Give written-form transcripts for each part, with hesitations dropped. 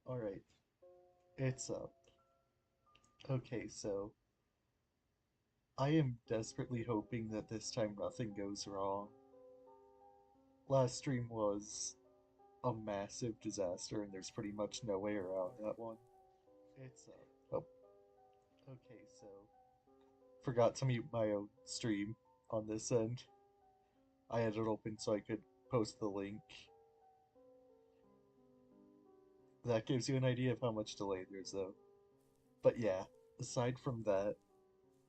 Alright, it's up. Okay, so I am desperately hoping that this time nothing goes wrong. Last stream was a massive disaster, and there's pretty much no way around that one. It's up. Oh, okay, so forgot to mute my own stream on this end. I had it open so I could post the link. That gives you an idea of how much delay there's, though. But yeah, aside from that,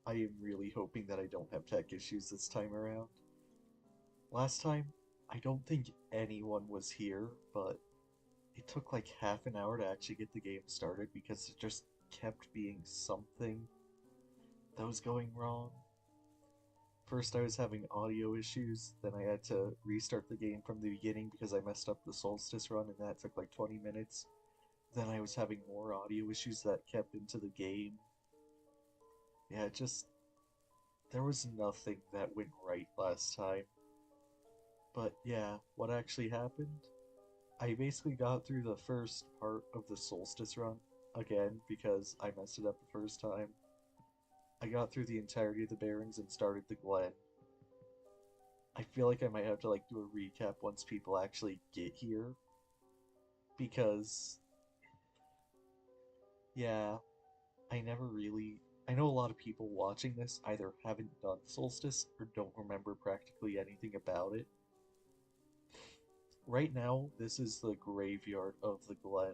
I am really hoping that I don't have tech issues this time around. Last time, I don't think anyone was here, but it took like half an hour to actually get the game started because it just kept being something that was going wrong. First, I was having audio issues, then I had to restart the game from the beginning because I messed up the Solstice run, and that took like 20 minutes. Then I was having more audio issues that kept into the game. Yeah, it just. There was nothing that went right last time. But yeah, what actually happened? I basically got through the first part of the Solstice run again because I messed it up the first time. I got through the entirety of the Barrens and started the Glen. I feel like I might have to like do a recap once people actually get here because yeah, I never really I know a lot of people watching this either haven't done Solstice or don't remember practically anything about it. Right now, this is the graveyard of the Glen.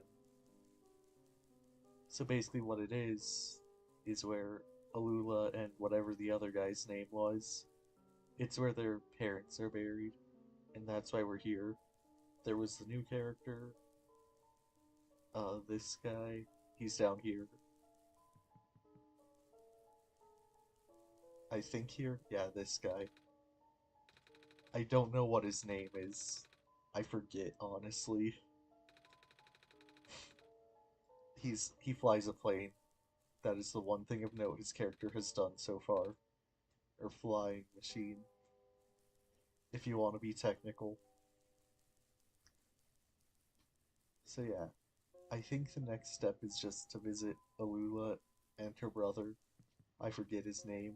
So basically what it is where Alula and whatever the other guy's name was, it's where their parents are buried, and that's why we're here. There was the new character, this guy, he's down here. I think here? Yeah, this guy. I don't know what his name is. I forget, honestly. He flies a plane. That is the one thing of note his character has done so far. Or flying machine, if you want to be technical. So yeah, I think the next step is just to visit Alula and her brother. I forget his name.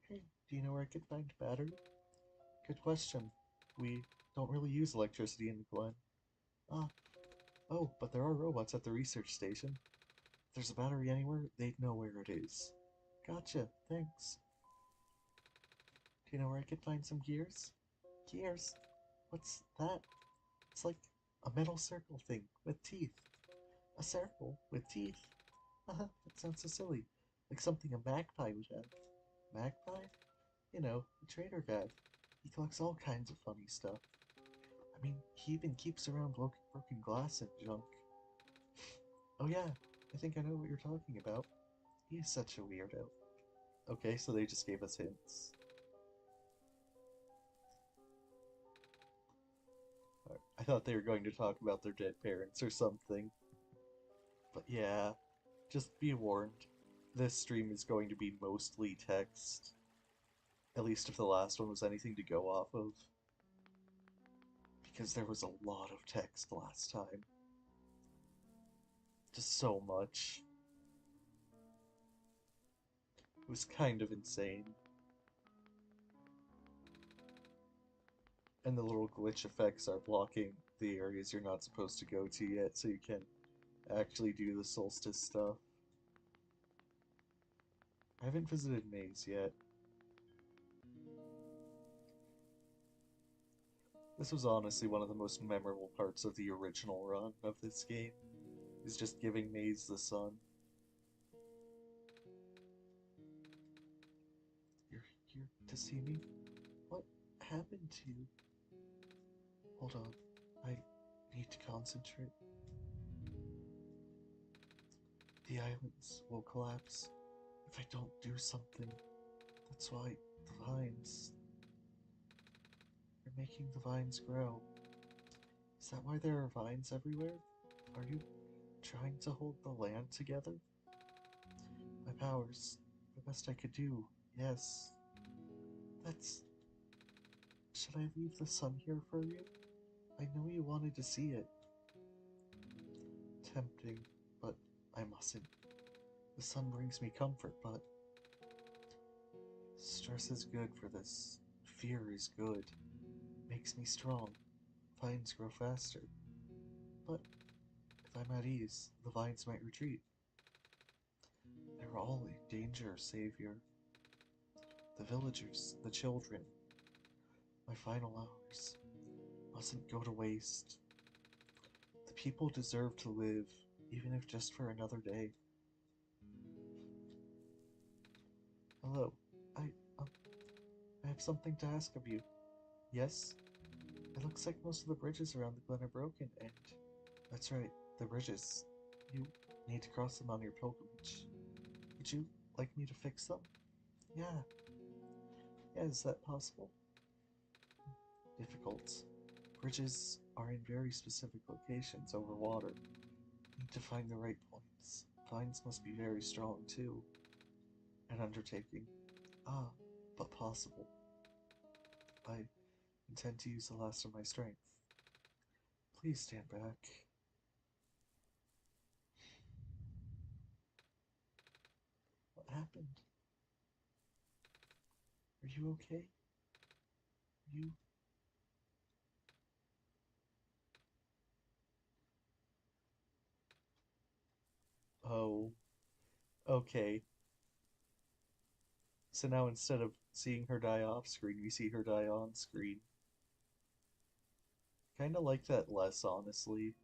Hey, do you know where I could find battery? Good question. We don't really use electricity in the Glen. Ah, oh, but there are robots at the research station. If there's a battery anywhere, they'd know where it is. Gotcha, thanks. Do you know where I could find some gears? Gears? What's that? It's like a metal circle thing with teeth. A circle with teeth? Haha, that sounds so silly. Like something a magpie would have. Magpie? You know, the trader guy. He collects all kinds of funny stuff. I mean, he even keeps around broken glass and junk. Oh yeah, I think I know what you're talking about. He's such a weirdo. Okay, so they just gave us hints. I thought they were going to talk about their dead parents or something. But yeah, just be warned. This stream is going to be mostly text. At least if the last one was anything to go off of. Because there was a lot of text last time. Just so much. It was kind of insane. And the little glitch effects are blocking the areas you're not supposed to go to yet, so you can actually do the solstice stuff. I haven't visited Maze yet. This was honestly one of the most memorable parts of the original run of this game, is just giving Maze the sun. You're here to see me? What happened to you? Hold on, I need to concentrate. The islands will collapse if I don't do something. That's why the vines. You're making the vines grow. Is that why there are vines everywhere? Are you trying to hold the land together? My powers. The best I could do. Yes. That's. Should I leave the sun here for you? I know you wanted to see it. Tempting, but I mustn't. The sun brings me comfort, but stress is good for this. Fear is good. Makes me strong. Vines grow faster. But if I'm at ease, the vines might retreat. They're all in danger, Savior. The villagers, the children. My final hours mustn't go to waste. The people deserve to live, even if just for another day. Hello. I, um, I have something to ask of you. Yes? It looks like most of the bridges around the glen are broken, and that's right, the bridges. You need to cross them on your pilgrimage. Would you like me to fix them? Yeah. Yeah, is that possible? Difficult. Bridges are in very specific locations over water. Need to find the right points. Vines must be very strong, too. An undertaking. Ah, but possible. I intend to use the last of my strength. Please stand back. What happened? Are you okay? You... Oh, okay. So now instead of seeing her die off screen, we see her die on screen. Kinda like that less, honestly.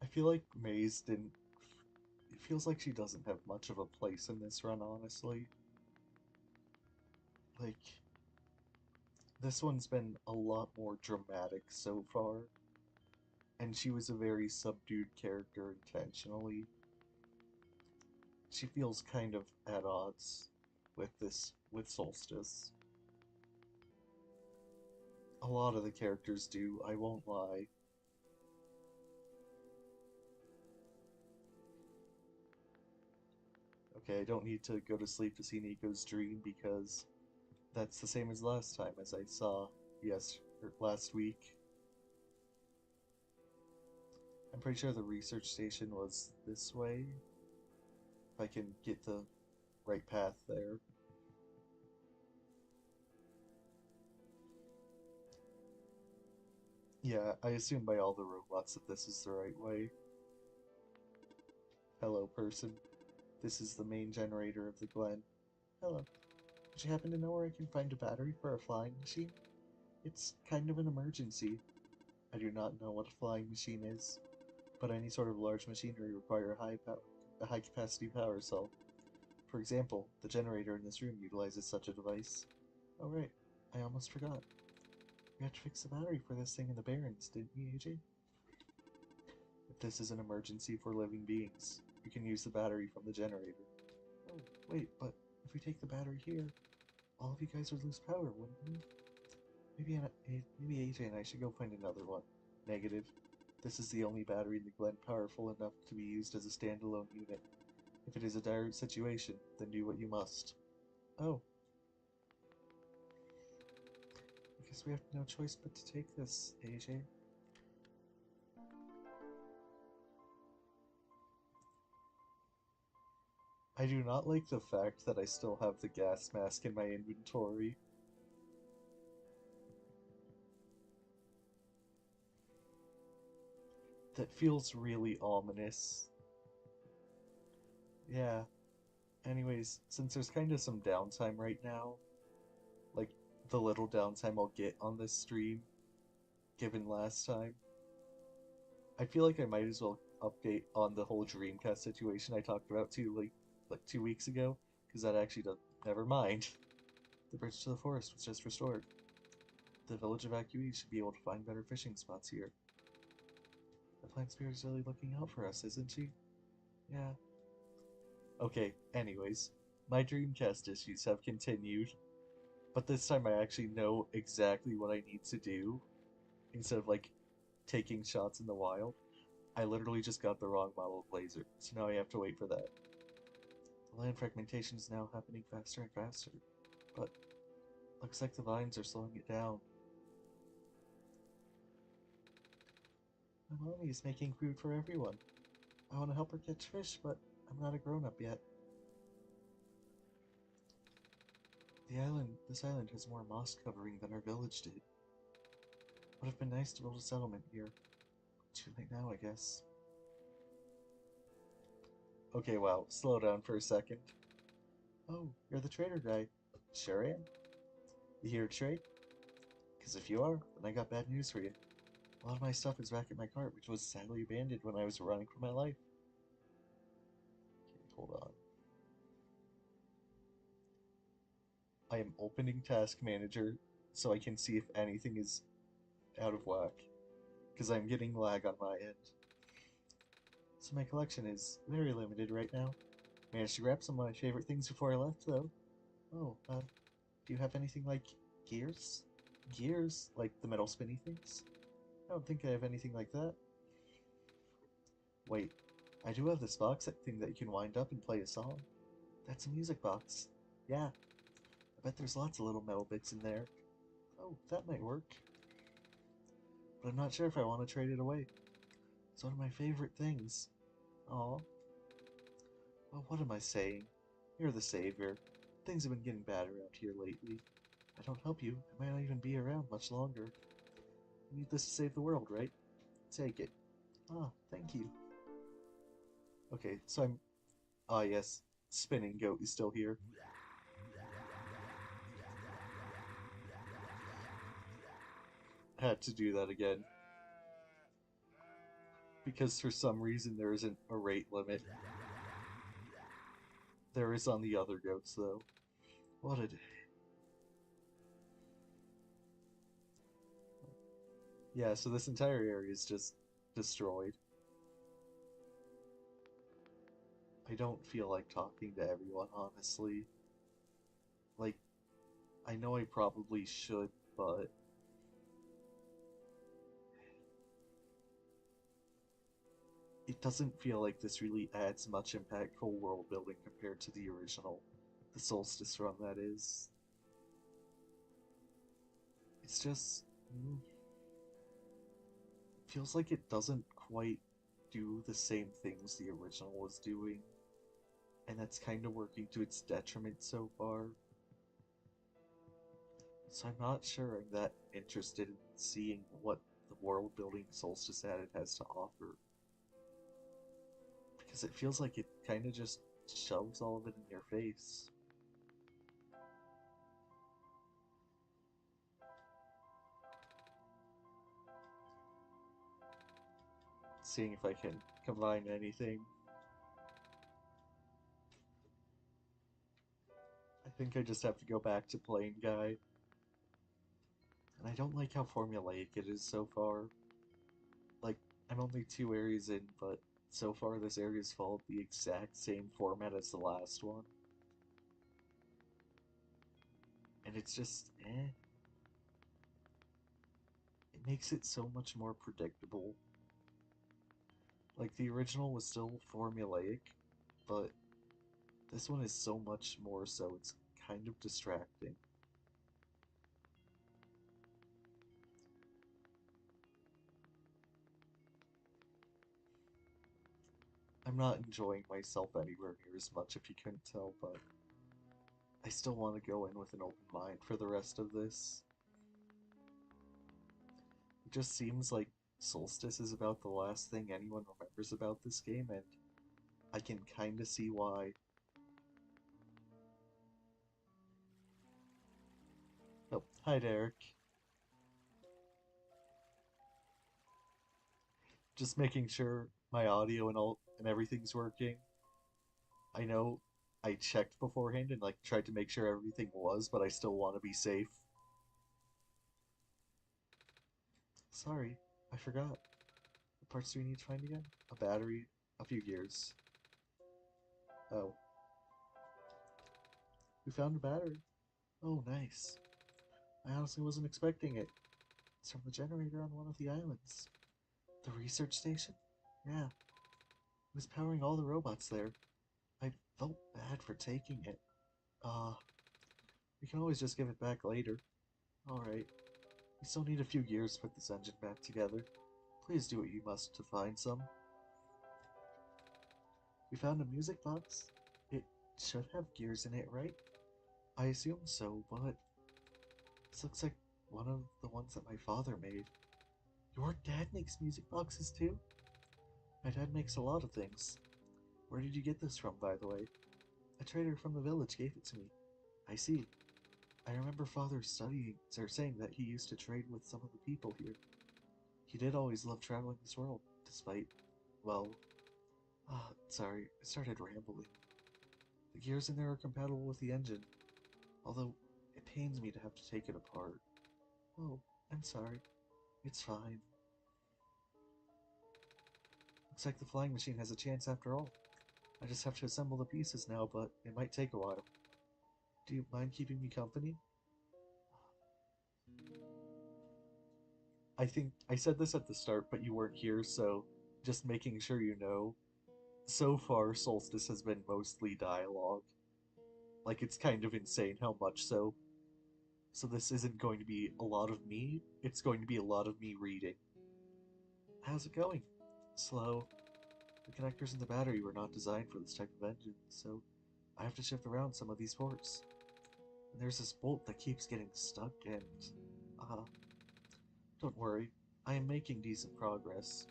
I feel like Maze didn't... It feels like she doesn't have much of a place in this run, honestly. Like, this one's been a lot more dramatic so far, and she was a very subdued character intentionally. She feels kind of at odds with Solstice. A lot of the characters do, I won't lie. Okay, I don't need to go to sleep to see Nico's dream because that's the same as last time, as I saw last week. I'm pretty sure the research station was this way. If I can get the right path there. Yeah, I assume by all the robots that this is the right way. Hello, person. This is the main generator of the Glen. Hello. Would you happen to know where I can find a battery for a flying machine? It's kind of an emergency. I do not know what a flying machine is, but any sort of large machinery require a high capacity power cell. For example, the generator in this room utilizes such a device. Oh right, I almost forgot. We had to fix the battery for this thing in the Barrens, didn't we, AJ? If this is an emergency for living beings, you can use the battery from the generator. Oh, wait, but if we take the battery here, all of you guys would lose power, wouldn't we? Maybe AJ and I should go find another one. Negative. This is the only battery in the Glen powerful enough to be used as a standalone unit. If it is a dire situation, then do what you must. Oh. I guess we have no choice but to take this, AJ. I do not like the fact that I still have the gas mask in my inventory. That feels really ominous. Yeah. Anyways, since there's kind of some downtime right now, like the little downtime I'll get on this stream, given last time, I feel like I might as well update on the whole Dreamcast situation I talked about too, like 2 weeks ago, because that actually does. Never mind. The bridge to the forest was just restored. The village evacuees should be able to find better fishing spots here. The plant spirit is really looking out for us, isn't she? Yeah. Okay, anyways, my Dreamcast issues have continued, but this time I actually know exactly what I need to do instead of like taking shots in the wild. I literally just got the wrong model of laser, so now I have to wait for that. The land fragmentation is now happening faster and faster, but Looks like the vines are slowing it down. My mommy is making food for everyone. I want to help her catch fish, but I'm not a grown-up yet. This island has more moss covering than our village did. Would have been nice to build a settlement here. Too late now, I guess. Okay, wow, slow down for a second. Oh, you're the trader guy. Sure am. You here to trade? Because if you are, then I got bad news for you. A lot of my stuff is back at my cart, which was sadly abandoned when I was running for my life. Okay, hold on. I am opening Task Manager so I can see if anything is out of whack. Because I'm getting lag on my end. So my collection is very limited right now. Managed to grab some of my favorite things before I left, though. Oh, do you have anything like gears? Gears? Like the metal spinny things? I don't think I have anything like that. Wait, I do have this box thing that you can wind up and play a song. That's a music box. Yeah, I bet there's lots of little metal bits in there. Oh, that might work. But I'm not sure if I want to trade it away. It's one of my favorite things. Aw. Well, what am I saying? You're the savior. Things have been getting bad around here lately. If I don't help you, I might not even be around much longer. You need this to save the world, right? Take it. Ah, thank you. Okay, so I'm... Ah, yes. Spinning Goat is still here. Had to do that again. Because for some reason there isn't a rate limit. There is on the other goats, though. What a day. Yeah, so this entire area is just destroyed. I don't feel like talking to everyone, honestly. Like, I know I probably should, but it doesn't feel like this really adds much impactful world building compared to the original. The Solstice run, that is. It's just... feels like it doesn't quite do the same things the original was doing. And that's kind of working to its detriment so far. So I'm not sure I'm that interested in seeing what the world building Solstice Added has to offer. Because it feels like it kind of just shoves all of it in your face. Seeing if I can combine anything. I think I just have to go back to Plain Guy. And I don't like how formulaic it is so far. Like, I'm only 2 areas in, but so far this area's followed the exact same format as the last one. And it's just, eh. It makes it so much more predictable. Like, the original was still formulaic, but this one is so much more so it's kind of distracting. I'm not enjoying myself anywhere near as much if you couldn't tell, but I still want to go in with an open mind for the rest of this. It just seems like Solstice is about the last thing anyone remembers about this game, and I can kinda see why. Oh, hi Derek. Just making sure my audio and everything's working. I know I checked beforehand and like tried to make sure everything was, but I still want to be safe. Sorry, I forgot. What parts do we need to find again? A battery, a few gears. Oh, we found a battery. Oh, nice. I honestly wasn't expecting it. It's from the generator on one of the islands. The research station? Yeah, it was powering all the robots there. I felt bad for taking it. Uh, We can always just give it back later. Alright. We still need a few gears to put this engine back together. Please do what you must to find some. We found a music box. It should have gears in it, right? I assume so, but this looks like one of the ones that my father made. Your dad makes music boxes too? My dad makes a lot of things. Where did you get this from, by the way? A trader from the village gave it to me. I see. I remember father studying or saying that he used to trade with some of the people here. He did always love traveling this world, despite, well, sorry, I started rambling. The gears in there are compatible with the engine, although it pains me to have to take it apart. Oh, I'm sorry. It's fine. Looks like the flying machine has a chance after all. I just have to assemble the pieces now, but it might take a while. Do you mind keeping me company? I think I said this at the start, but you weren't here, so just making sure you know. So far, Solstice has been mostly dialogue. Like, it's kind of insane how much so. So this isn't going to be a lot of me, it's going to be a lot of me reading. How's it going? Slow. The connectors and the battery were not designed for this type of engine, so I have to shift around some of these ports. And there's this bolt that keeps getting stuck and... Uh, don't worry, I am making decent progress.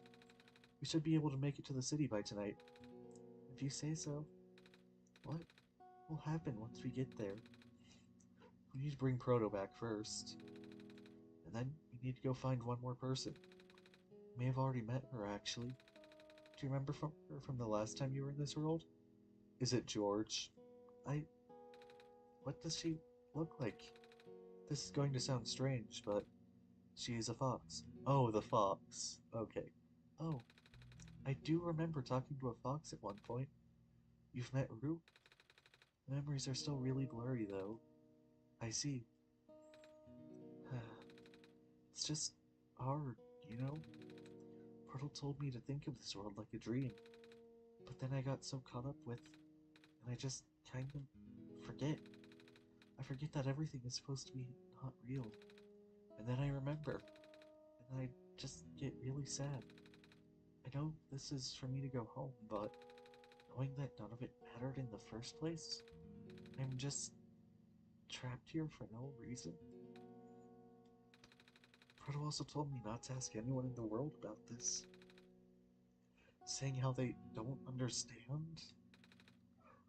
We should be able to make it to the city by tonight. If you say so. What will happen once we get there? We need to bring Proto back first. And then we need to go find one more person. You may have already met her, actually. Do you remember her from the last time you were in this world? Is it George? I... What does she look like? This is going to sound strange, but she is a fox. Oh, the fox. Okay. Oh, I do remember talking to a fox at one point. You've met Rue? Memories are still really blurry, though. I see. It's just hard, you know? Portal told me to think of this world like a dream, but then I got so caught up with, and I just kind of forget. I forget that everything is supposed to be not real. And then I remember, and I just get really sad. I know this is for me to go home, but knowing that none of it mattered in the first place, I'm just trapped here for no reason. Proto also told me not to ask anyone in the world about this, saying how they don't understand.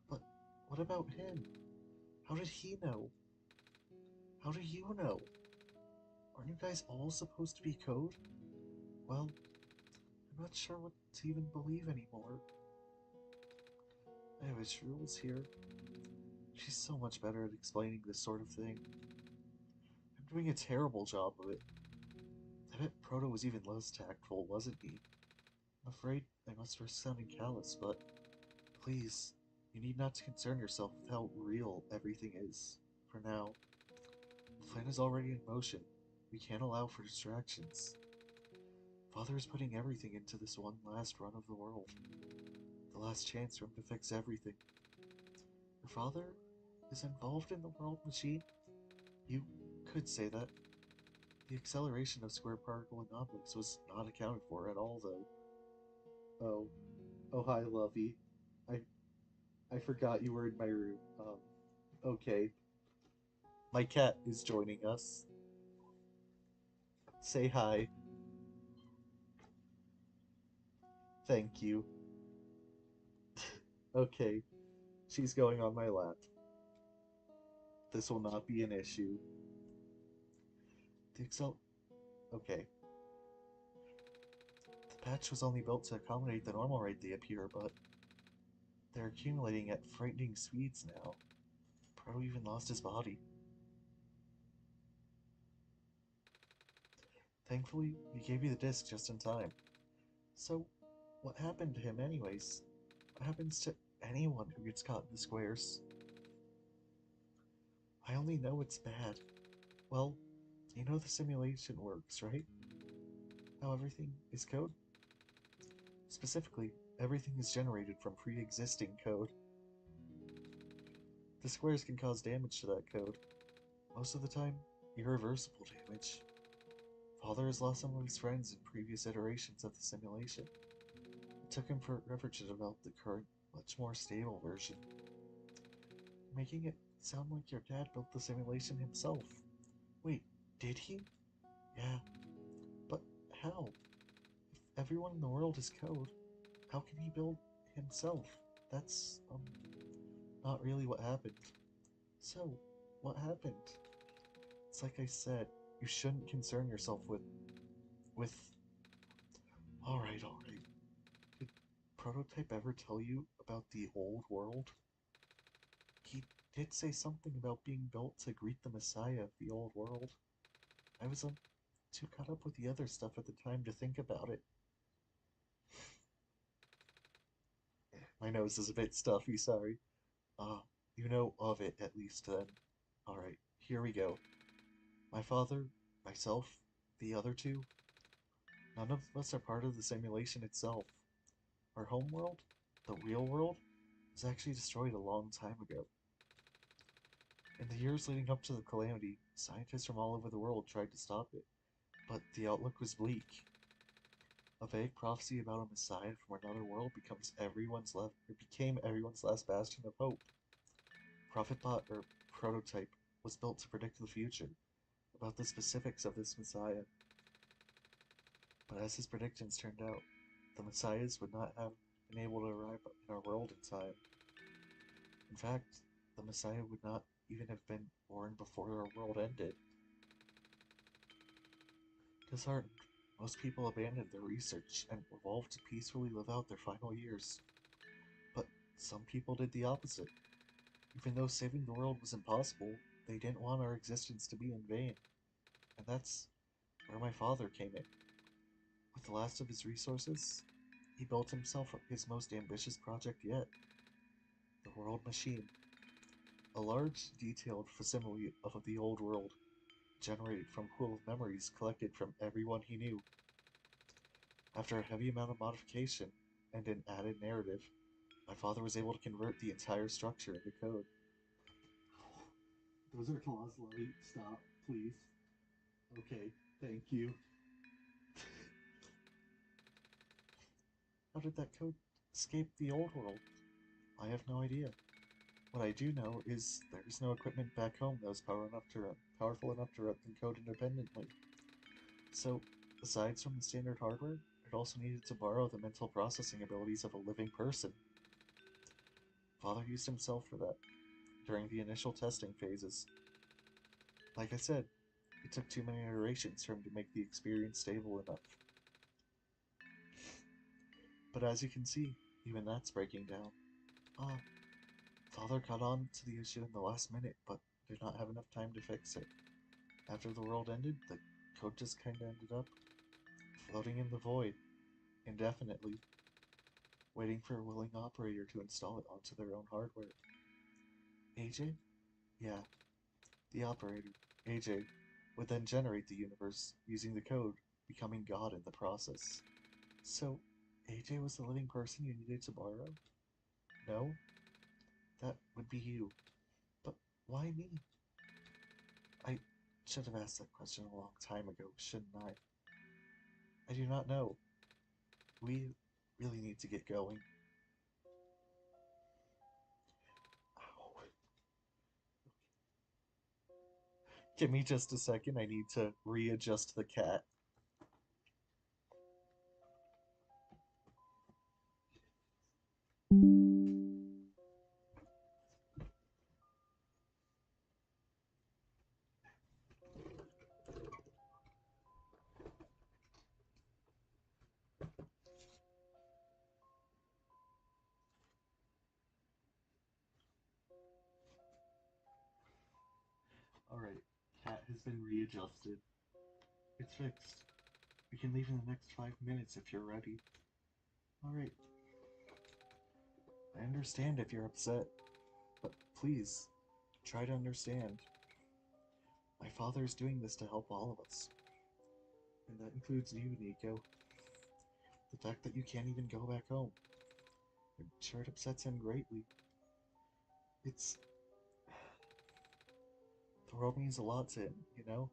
But what about him? How did he know? How do you know? Aren't you guys all supposed to be code? Well, I'm not sure what to even believe anymore. I wish Rue was here. She's so much better at explaining this sort of thing. I'm doing a terrible job of it. I bet Proto was even less tactful, wasn't he? I'm afraid I must risk sounding callous, but please, you need not to concern yourself with how real everything is. For now, the plan is already in motion. We can't allow for distractions. Father is putting everything into this one last run of the world. The last chance for him to fix everything. Your father is involved in the world machine? You could say that. The acceleration of square particle anomalies was not accounted for at all, though. Oh. Oh, hi, Lovey. I I forgot you were in my room. Okay. My cat is joining us. Say hi. Thank you. Okay. She's going on my lap. This will not be an issue. The Excel... Okay. The patch was only built to accommodate the normal rate they appear, but they're accumulating at frightening speeds now. Proto even lost his body. Thankfully, we gave you the disc just in time. So, what happened to him anyways? What happens to anyone who gets caught in the squares? I only know it's bad. Well, you know the simulation works, right? How everything is code? Specifically, everything is generated from pre-existing code. The squares can cause damage to that code. Most of the time, irreversible damage. Father has lost some of his friends in previous iterations of the simulation. It took him forever to develop the current, much more stable version, making it sound like your dad built the simulation himself. Wait, did he? Yeah, but how? If everyone in the world is code, how can he build himself? That's, not really what happened. So, what happened? It's like I said, you shouldn't concern yourself with. Alright. Did Prototype ever tell you about the old world? He did say something about being built to greet the Messiah of the old world. I was, too caught up with the other stuff at the time to think about it. My nose is a bit stuffy, sorry. Ah, you know of it at least then. Alright, here we go. My father, myself, the other two, none of us are part of the simulation itself. Our homeworld, the real world, was actually destroyed a long time ago. In the years leading up to the calamity, scientists from all over the world tried to stop it, but the outlook was bleak. A vague prophecy about a messiah from another world became everyone's last bastion of hope. Prophetbot or Prototype was built to predict the future, about the specifics of this messiah. But as his predictions turned out, the messiahs would not have been able to arrive in our world in time. In fact, the messiah would not even have been born before our world ended. Disheartened, most people abandoned their research and evolved to peacefully live out their final years. But some people did the opposite. Even though saving the world was impossible, they didn't want our existence to be in vain. And that's where my father came in. With the last of his resources, he built himself his most ambitious project yet, the World Machine. A large, detailed facsimile of the old world, generated from a pool of memories collected from everyone he knew. After a heavy amount of modification and an added narrative, my father was able to convert the entire structure into code. Those are claws, Lovey. Stop, please. Okay, thank you. How did that code escape the old world? I have no idea. What I do know is there is no equipment back home that was powerful enough to run the code independently. So, aside from the standard hardware, it also needed to borrow the mental processing abilities of a living person. Father used himself for that during the initial testing phases. Like I said, it took too many iterations for him to make the experience stable enough. But as you can see, even that's breaking down. Ah, Father caught on to the issue in the last minute, but did not have enough time to fix it. After the world ended, the code just kinda ended up floating in the void, indefinitely, waiting for a willing operator to install it onto their own hardware. AJ? Yeah, the operator, AJ, would then generate the universe using the code, becoming God in the process. So, AJ was the living person you needed to borrow? No? That would be you. But why me? I should have asked that question a long time ago, shouldn't I? I do not know. We really need to get going. Ow. Give me just a second, I need to readjust the cat. Alright, cat has been readjusted. It's fixed. We can leave in the next 5 minutes if you're ready. Alright, I understand if you're upset, but please, try to understand. My father is doing this to help all of us. And that includes you, Nico. The fact that you can't even go back home. I'm sure it upsets him greatly. It's The world means a lot to him, you know?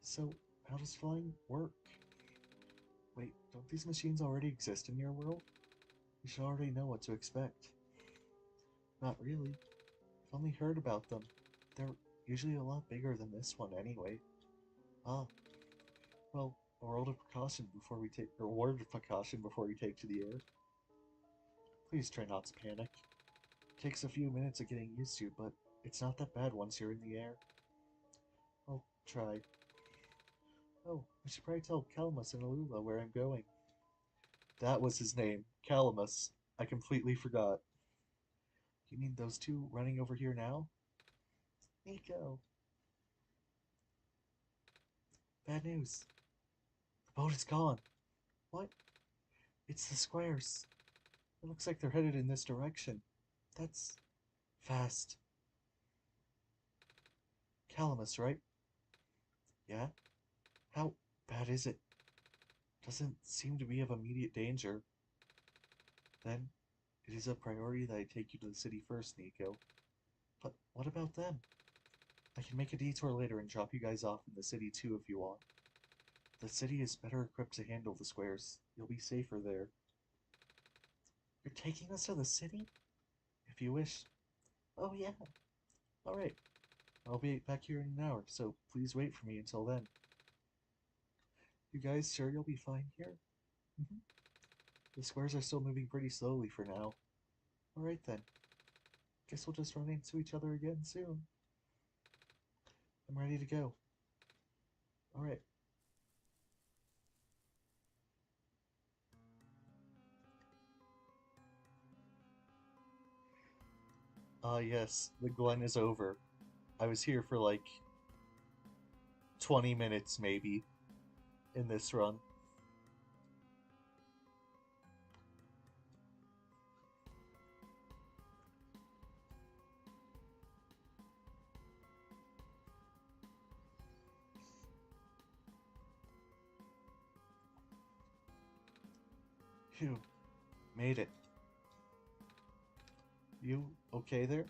So, how does flying work? Wait, don't these machines already exist in your world? You should already know what to expect. Not really. I've only heard about them. They're usually a lot bigger than this one anyway. Ah, well, a word of precaution before you take to the air. Please try not to panic. It takes a few minutes of getting used to, but it's not that bad once you're in the air. I'll try. Oh, I should probably tell Calamus and Alula where I'm going. That was his name, Calamus. I completely forgot. You mean those two running over here now? Nico. Bad news. The boat is gone. What? It's the squares. It looks like they're headed in this direction. That's fast. Calamus, right? Yeah? How bad is it? Doesn't seem to be of immediate danger. Then, it is a priority that I take you to the city first, Nico. But what about them? I can make a detour later and drop you guys off in the city too if you want. The city is better equipped to handle the squares. You'll be safer there. You're taking us to the city? If you wish. Oh yeah. Alright. I'll be back here in an hour, so please wait for me until then. You guys sure you'll be fine here? Mm-hmm. The squares are still moving pretty slowly for now. Alright then. Guess we'll just run into each other again soon. I'm ready to go. Alright. Ah yes, the Glen is over. I was here for like 20 minutes maybe in this run. Phew, made it. You okay there?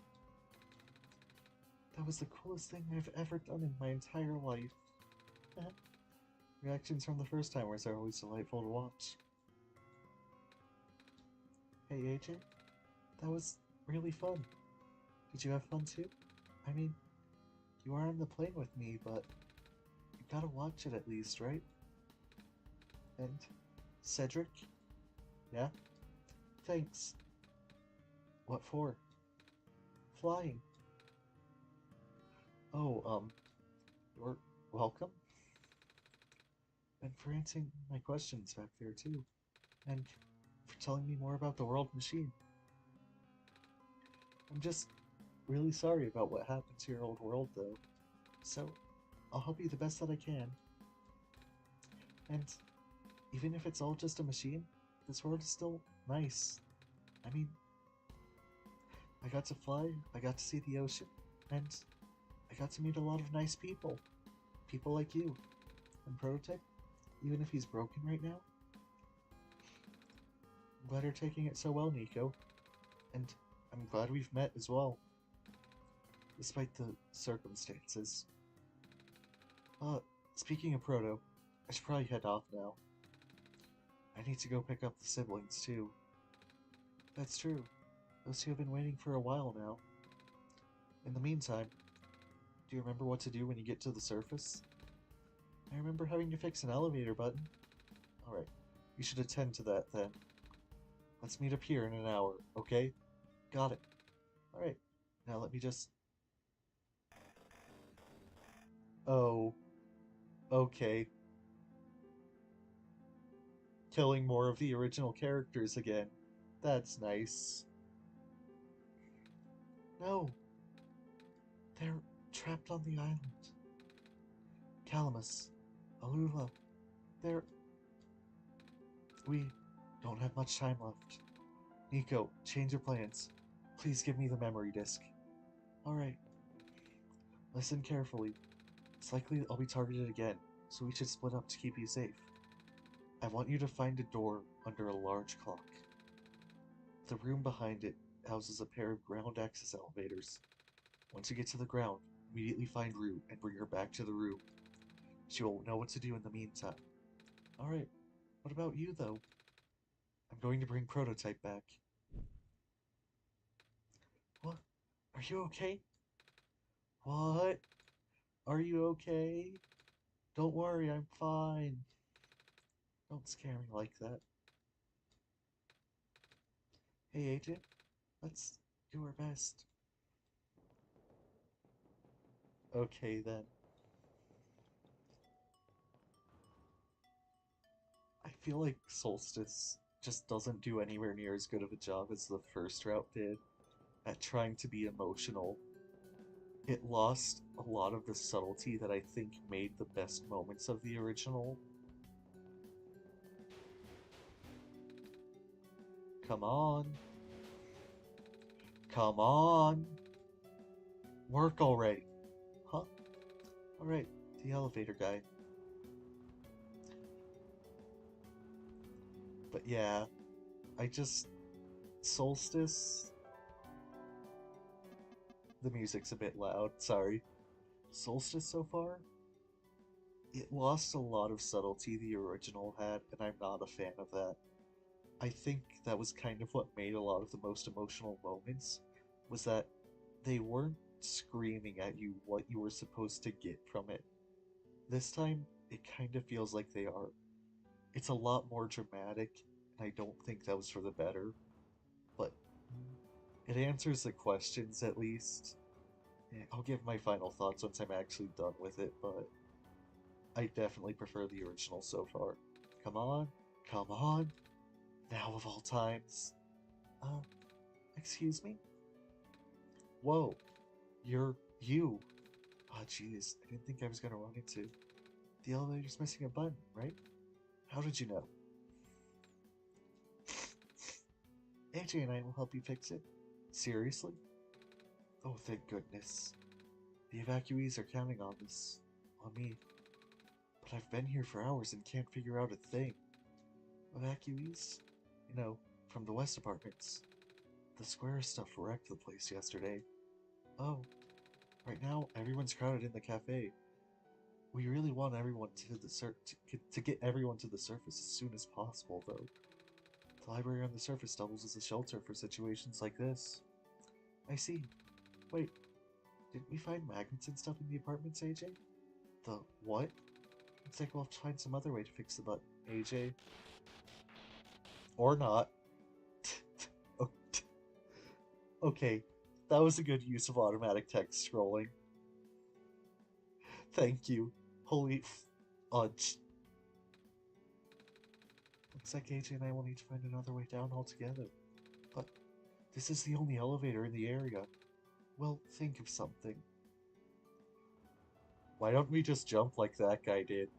That was the coolest thing I've ever done in my entire life. Reactions from the first timers are always delightful to watch. Hey AJ, that was really fun. Did you have fun too? I mean, you are on the plane with me, but you gotta watch it at least, right? And Cedric? Yeah? Thanks. What for? Flying. Oh, you're welcome. And for answering my questions back there too. And for telling me more about the world machine. I'm just really sorry about what happened to your old world though. So, I'll help you the best that I can. And even if it's all just a machine, this world is still nice. I mean, I got to fly, I got to see the ocean, and I got to meet a lot of nice people. People like you. And Prototype, even if he's broken right now. I'm glad you're taking it so well, Nico. And I'm glad we've met as well. Despite the circumstances. Speaking of Proto, I should probably head off now. I need to go pick up the siblings, too. That's true. Those two have been waiting for a while now. In the meantime, do you remember what to do when you get to the surface? I remember having to fix an elevator button. Alright, you should attend to that then. Let's meet up here in an hour, okay? Got it. Alright, now let me just... Oh, okay. Killing more of the original characters again. That's nice. No, they're trapped on the island. Calamus, Alula, they're... We don't have much time left. Nico, change your plans. Please give me the memory disk. Alright. Listen carefully. It's likely I'll be targeted again, so we should split up to keep you safe. I want you to find a door under a large clock. The room behind it houses a pair of ground access elevators. Once you get to the ground, immediately find Rue and bring her back to the room. She will know what to do in the meantime. Alright, what about you though? I'm going to bring Prototype back. What? Are you okay? What? Are you okay? Don't worry, I'm fine. Don't scare me like that. Hey, Agent, let's do our best. Okay, then. I feel like Solstice just doesn't do anywhere near as good of a job as the first route did at trying to be emotional. It lost a lot of the subtlety that I think made the best moments of the original. Come on. Come on. Work already. Huh? Alright, the elevator guy. But yeah, I just. Solstice. The music's a bit loud, sorry. Solstice so far? It lost a lot of subtlety the original had, and I'm not a fan of that. I think that was kind of what made a lot of the most emotional moments, was that they weren't screaming at you what you were supposed to get from it. This time, it kind of feels like they are. It's a lot more dramatic, and I don't think that was for the better, but it answers the questions at least. I'll give my final thoughts once I'm actually done with it, but I definitely prefer the original so far. Come on, come on, now of all times. Uh, excuse me? Whoa, you're you. Oh, jeez, I didn't think I was gonna run into. The elevator's missing a button, right? How did you know? AJ and I will help you fix it. Seriously? Oh, thank goodness. The evacuees are counting on this. On me. But I've been here for hours and can't figure out a thing. Evacuees? You know, from the West apartments. The square stuff wrecked the place yesterday. Oh, right now everyone's crowded in the cafe. We really want everyone to get everyone to the surface as soon as possible, though. The library on the surface doubles as a shelter for situations like this. I see. Wait, didn't we find magnets and stuff in the apartments, AJ? The what? Looks like we'll have to find some other way to fix the button, AJ. Or not. Okay, that was a good use of automatic text scrolling. Thank you. Holy fudge. Looks like AJ and I will need to find another way down altogether. But this is the only elevator in the area. Well, think of something. Why don't we just jump like that guy did?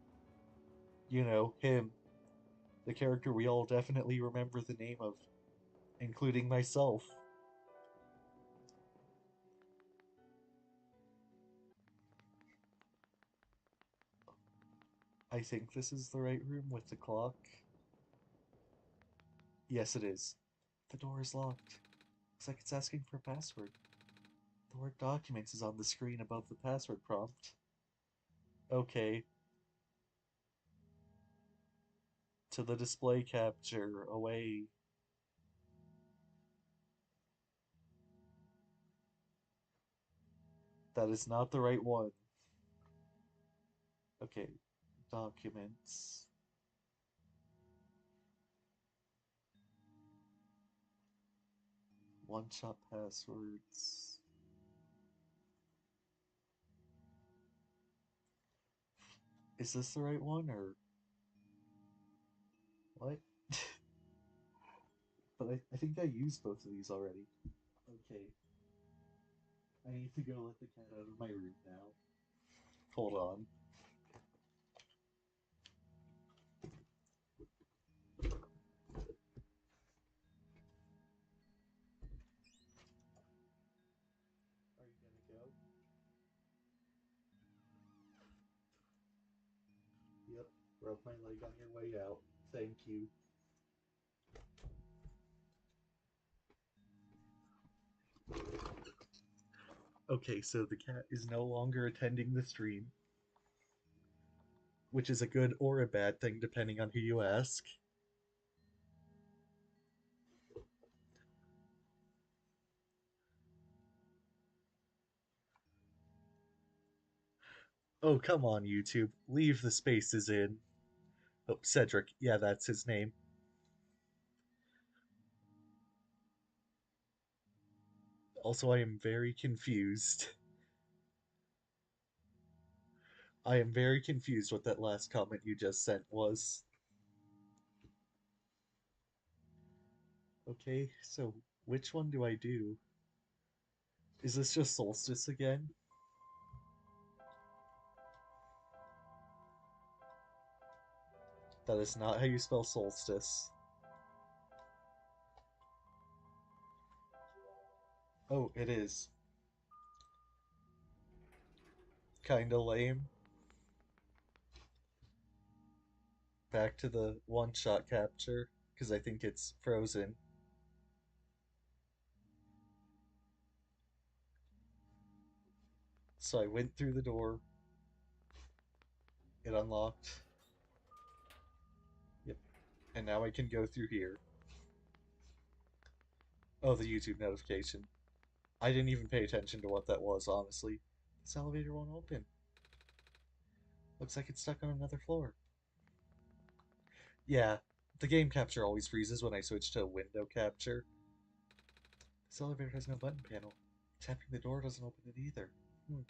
You know, him. The character we all definitely remember the name of, including myself. I think this is the right room with the clock. Yes, it is. The door is locked. Looks like it's asking for a password. The word documents is on the screen above the password prompt. Okay. To the display capture. Away. That is not the right one. Okay. Documents. One-shot passwords. Is this the right one, or what? But I think I used both of these already. Okay. I need to go let the cat out of my room now. Hold on. Are you gonna go? Yep. Broke my leg on your way out. Thank you. Okay, so the cat is no longer attending the stream, which is a good or a bad thing depending on who you ask. Oh, come on, YouTube. Leave the spaces in. Oh, Cedric. Yeah, that's his name. Also, I am very confused. I am very confused what that last comment you just sent was. Okay, so which one do I do? Is this just Solstice again? That is not how you spell Solstice. Oh, it is. Kinda lame. Back to the one-shot capture, because I think it's frozen. So I went through the door, it unlocked. Yep. And now I can go through here. Oh, the YouTube notification. I didn't even pay attention to what that was, honestly. This elevator won't open. Looks like it's stuck on another floor. Yeah, the game capture always freezes when I switch to window capture. This elevator has no button panel. Tapping the door doesn't open it either. Hmm,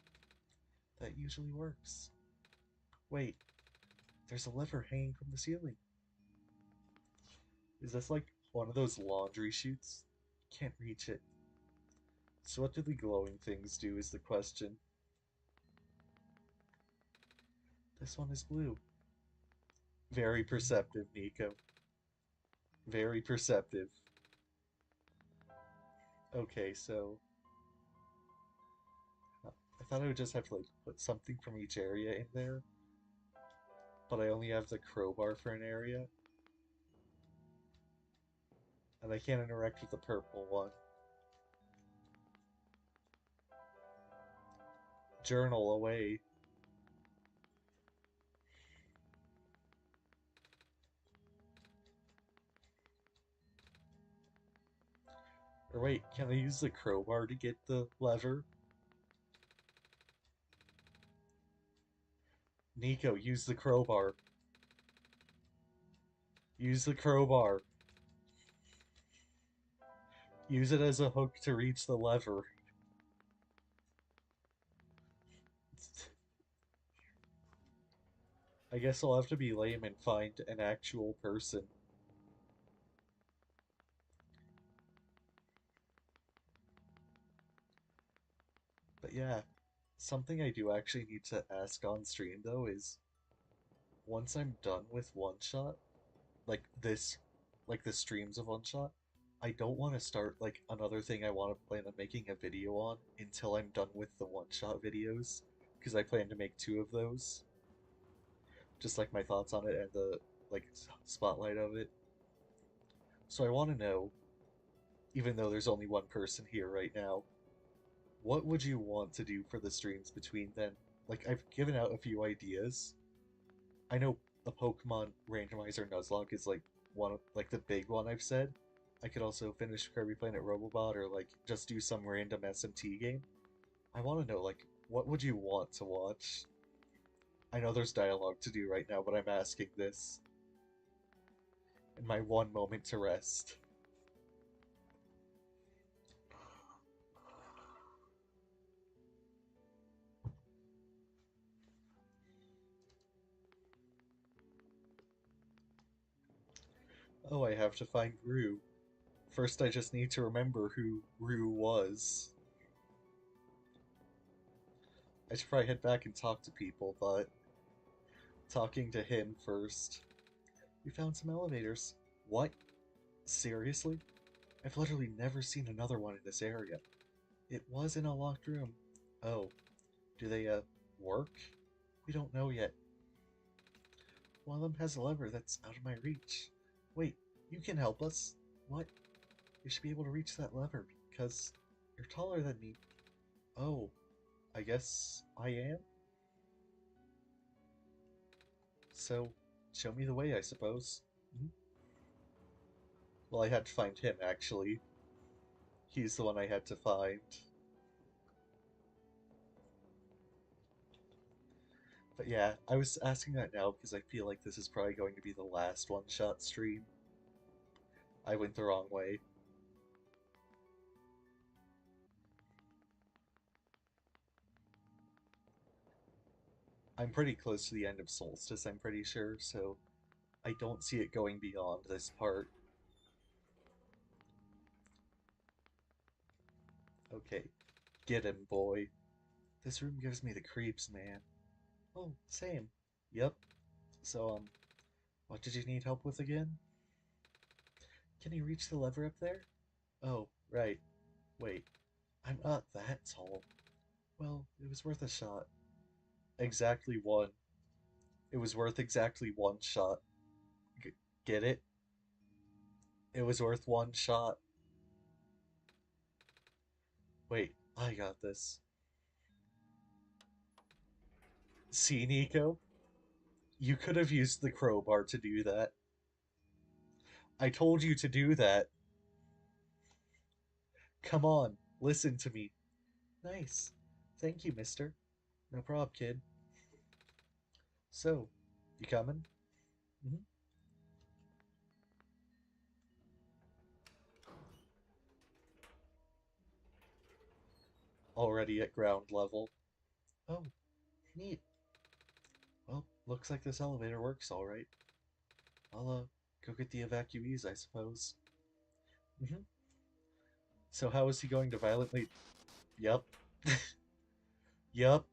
that usually works. Wait, there's a lever hanging from the ceiling. Is this like one of those laundry chutes? Can't reach it. So what do the glowing things do is the question. This one is blue. Very perceptive, Nico. Very perceptive. Okay, so I thought I would just have to like put something from each area in there, but I only have the crowbar for an area, and I can't interact with the purple one. Journal away. Or wait, can I use the crowbar to get the lever? Nico, use the crowbar. Use the crowbar. Use it as a hook to reach the lever. I guess I'll have to be lame and find an actual person. But yeah, something I do actually need to ask on stream though is once I'm done with One Shot, like this, like the streams of One Shot, I don't want to start like another thing I want to plan on making a video on until I'm done with the One Shot videos, because I plan to make two of those. Just like my thoughts on it and the like spotlight of it. So I want to know, even though there's only one person here right now, what would you want to do for the streams between then? Like I've given out a few ideas. I know a Pokemon randomizer Nuzlocke is like one of like the big one I've said. I could also finish Kirby Planet Robobot or like just do some random SMT game. I want to know like what would you want to watch? I know there's dialogue to do right now, but I'm asking this in my one moment to rest. Oh, I have to find Rue. First, I just need to remember who Rue was. I should probably head back and talk to people, but talking to him first. We found some elevators. What? Seriously? I've literally never seen another one in this area. It was in a locked room. Oh, do they, work? We don't know yet. One of them has a lever that's out of my reach. Wait, you can help us. What? You should be able to reach that lever because you're taller than me. Oh, I guess I am? So, show me the way, I suppose. Mhm. Well, I had to find him, actually. He's the one I had to find. But yeah, I was asking that now because I feel like this is probably going to be the last one-shot stream. I went the wrong way. I'm pretty close to the end of Solstice, I'm pretty sure, so I don't see it going beyond this part. Okay, get him, boy. This room gives me the creeps, man. Oh, same. Yep. So, what did you need help with again? Can you reach the lever up there? Oh, right. Wait, I'm not that tall. Well, it was worth a shot. Exactly one. It was worth exactly one shot. G get it? It was worth one shot. Wait, I got this. See, Nico? You could have used the crowbar to do that. I told you to do that. Come on, listen to me. Nice. Thank you, mister. No prob, kid. So, you coming? Hmm. Already at ground level. Oh, neat. Well, looks like this elevator works all right. I'll, go get the evacuees, I suppose. Hmm. So how is he going to violently... Yup. Yup.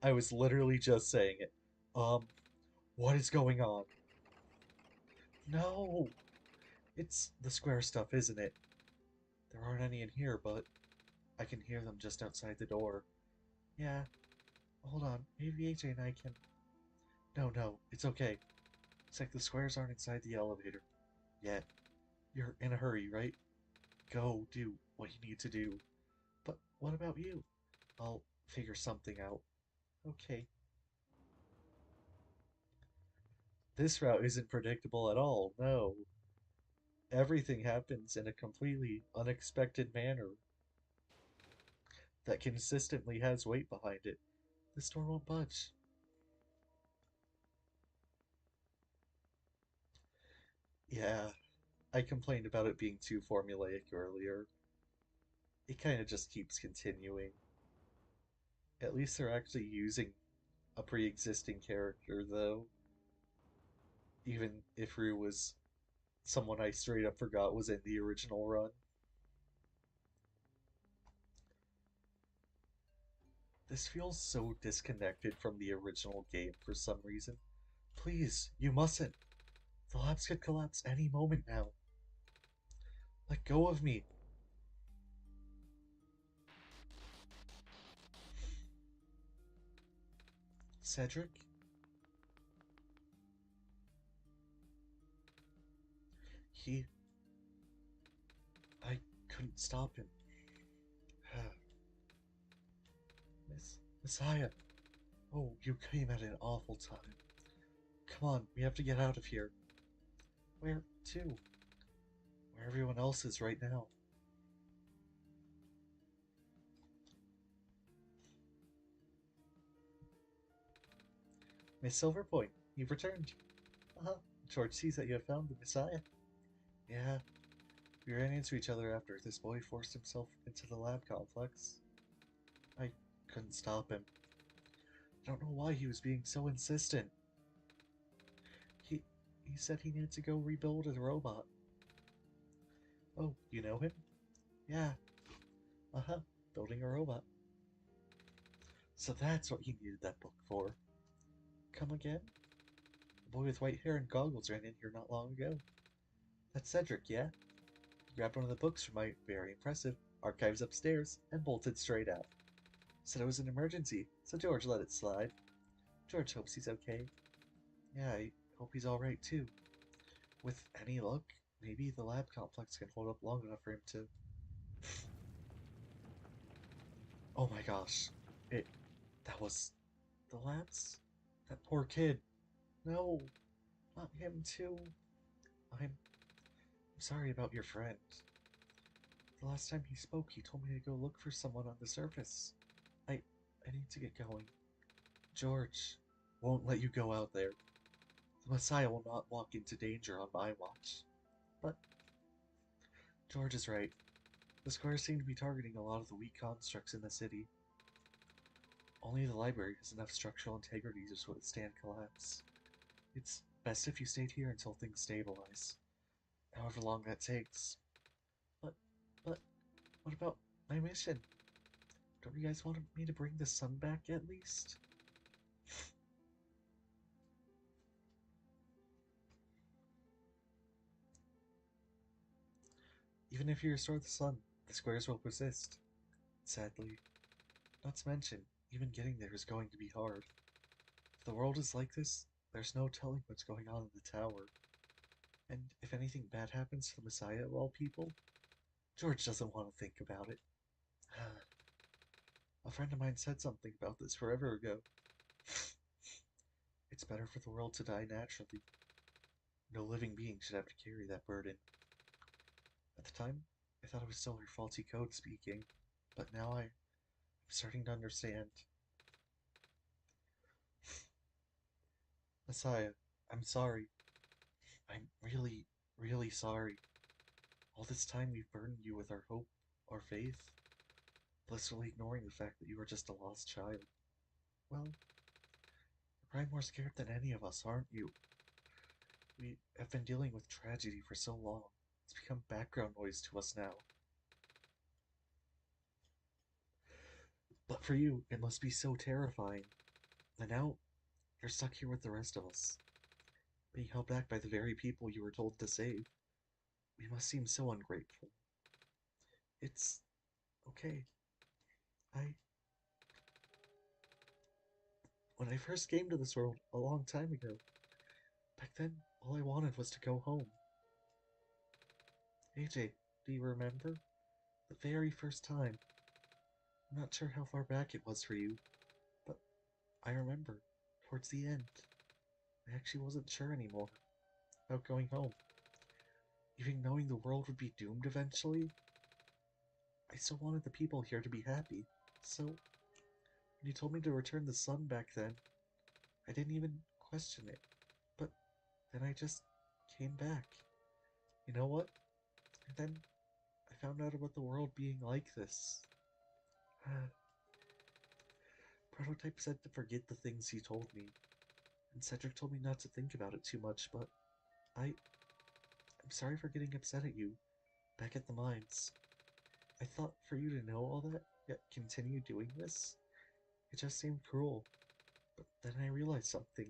I was literally just saying it. Um, what is going on? No! It's the square stuff, isn't it? There aren't any in here, but I can hear them just outside the door. Yeah, hold on. Maybe AJ and I can... No, no, it's okay. It's like the squares aren't inside the elevator. Yet. You're in a hurry, right? Go do what you need to do. But what about you? I'll figure something out. Okay. This route isn't predictable at all, no. Everything happens in a completely unexpected manner that consistently has weight behind it. This door won't budge. Yeah, I complained about it being too formulaic earlier. It kind of just keeps continuing. At least they're actually using a pre-existing character, though. Even if Rue was someone I straight up forgot was in the original run. This feels so disconnected from the original game for some reason. Please, you mustn't. The labs could collapse any moment now. Let go of me. Cedric? He... I couldn't stop him. Messiah. Oh, you came at an awful time. Come on, we have to get out of here. Where to? Where everyone else is right now. Miss Silverpoint, you've returned. Uh-huh. George sees that you have found the Messiah. Yeah, we ran into each other after this boy forced himself into the lab complex. I couldn't stop him. I don't know why he was being so insistent. He he said he needed to go rebuild a robot. Oh, you know him? Yeah. Uh-huh. Building a robot. So that's what he needed that book for. Come again? The boy with white hair and goggles ran in here not long ago. That's Cedric, yeah? He grabbed one of the books from my very impressive archives upstairs and bolted straight out. Said it was an emergency, so George let it slide. George hopes he's okay. Yeah, I hope he's alright too. With any luck, maybe the lab complex can hold up long enough for him to... Oh my gosh. It that was the Lance? That poor kid. No, not him too. I'm sorry about your friend. The last time he spoke, he told me to go look for someone on the surface. I I need to get going. George won't let you go out there. The Messiah will not walk into danger on my watch. But George is right. The squares seem to be targeting a lot of the weak constructs in the city. Only the library has enough structural integrity to withstand collapse. It's best if you stayed here until things stabilize, however long that takes. But, but, what about my mission? Don't you guys want me to bring the sun back at least? Even if you restore the sun, the squares will persist. Sadly. Not to mention, even getting there is going to be hard. If the world is like this, there's no telling what's going on in the tower. And if anything bad happens to the Messiah of all people, George doesn't want to think about it. A friend of mine said something about this forever ago. It's better for the world to die naturally. No living being should have to carry that burden. At the time, I thought it was still her faulty code speaking, but now I'm starting to understand. Messiah, I'm sorry. I'm really, really sorry. All this time we've burdened you with our hope, our faith, blissfully ignoring the fact that you are just a lost child. Well, you're probably more scared than any of us, aren't you? We have been dealing with tragedy for so long. It's become background noise to us now. But for you, it must be so terrifying. And now, you're stuck here with the rest of us, being held back by the very people you were told to save. We must seem so ungrateful. It's okay. I. When I first came to this world a long time ago, back then, all I wanted was to go home. AJ, do you remember? The very first time. I'm not sure how far back it was for you, but I remember, towards the end, I actually wasn't sure anymore about going home. Even knowing the world would be doomed eventually, I still wanted the people here to be happy. So, when you told me to return the sun back then, I didn't even question it. But then I just came back. You know what? And then I found out about the world being like this. Prototype said to forget the things he told me, and Cedric told me not to think about it too much, but I'm sorry for getting upset at you back at the mines. I thought for you to know all that, yet continue doing this, it just seemed cruel. But then I realized something.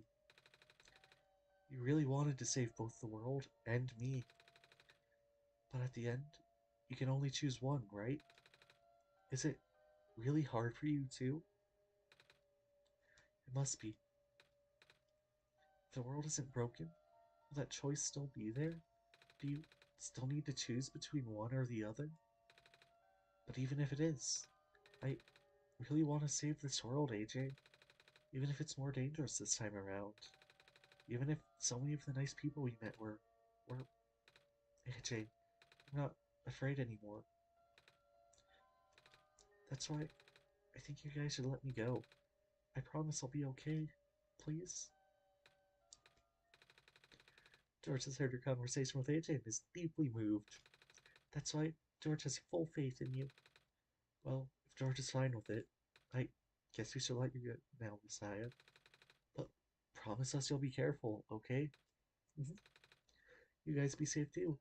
You really wanted to save both the world and me. But at the end, you can only choose one, right? Is it really hard for you too? It must be. If the world isn't broken, will that choice still be there? Do you still need to choose between one or the other? But even if it is, I really want to save this world, AJ. Even if it's more dangerous this time around. Even if so many of the nice people we met were AJ, I'm not afraid anymore. That's why I think you guys should let me go. I promise I'll be okay. Please? George has heard your conversation with AJ and is deeply moved. That's why George has full faith in you. Well, if George is fine with it, I guess we should let you go now, Messiah. But promise us you'll be careful, okay? You guys be safe too.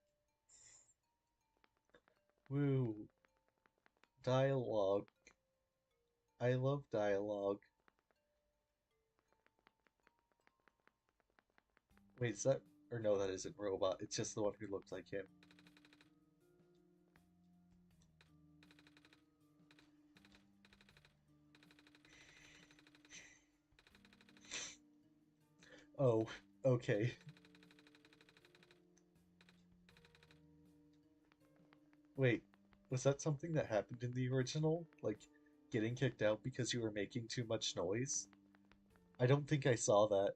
Woo. Dialogue. I love dialogue. Wait, is that... Or no, that isn't Robot. It's just the one who looked like him. Oh, okay. Wait, was that something that happened in the original? Like, getting kicked out because you were making too much noise? I don't think I saw that.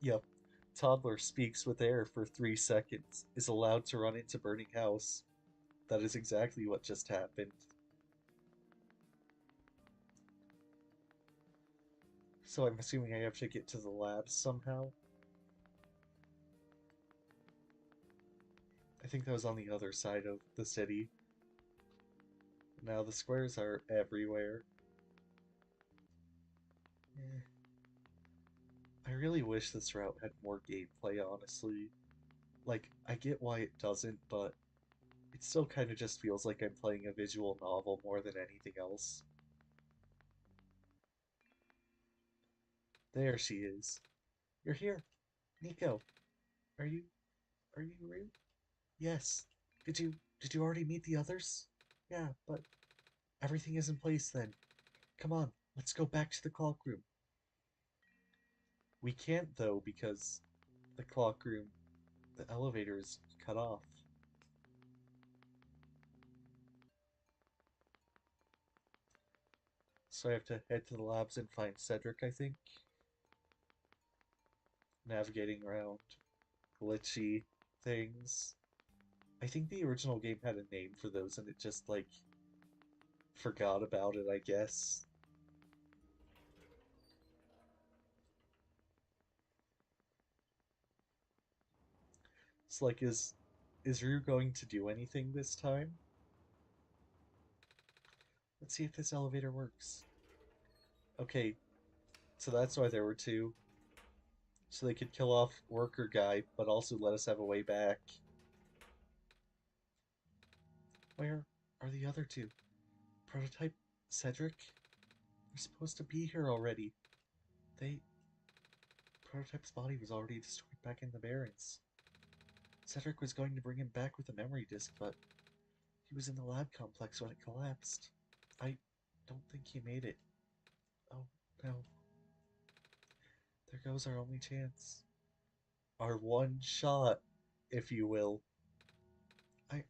Yep. Toddler speaks with air for 3 seconds, is allowed to run into burning house. That is exactly what just happened. So I'm assuming I have to get to the labs somehow. I think that was on the other side of the city. Now the squares are everywhere. Eh. I really wish this route had more gameplay, honestly. Like, I get why it doesn't, but it still kind of just feels like I'm playing a visual novel more than anything else. There she is. You're here. Nico, are you real? Yes. Did you already meet the others? Yeah, but everything is in place then. Come on, let's go back to the clock room. We can't though because the clock room, the elevator is cut off. So I have to head to the labs and find Cedric, I think. Navigating around glitchy things. I think the original game had a name for those and it just like forgot about it, I guess. It's like is Rue going to do anything this time? Let's see if this elevator works. Okay, so that's why there were two. So they could kill off worker guy, but also let us have a way back. Where are the other two? Prototype Cedric? They're supposed to be here already. They Prototype's body was already destroyed back in the Barrens. Cedric was going to bring him back with a memory disk, but he was in the lab complex when it collapsed. I don't think he made it. Oh, no. There goes our only chance. Our one shot, if you will. I'm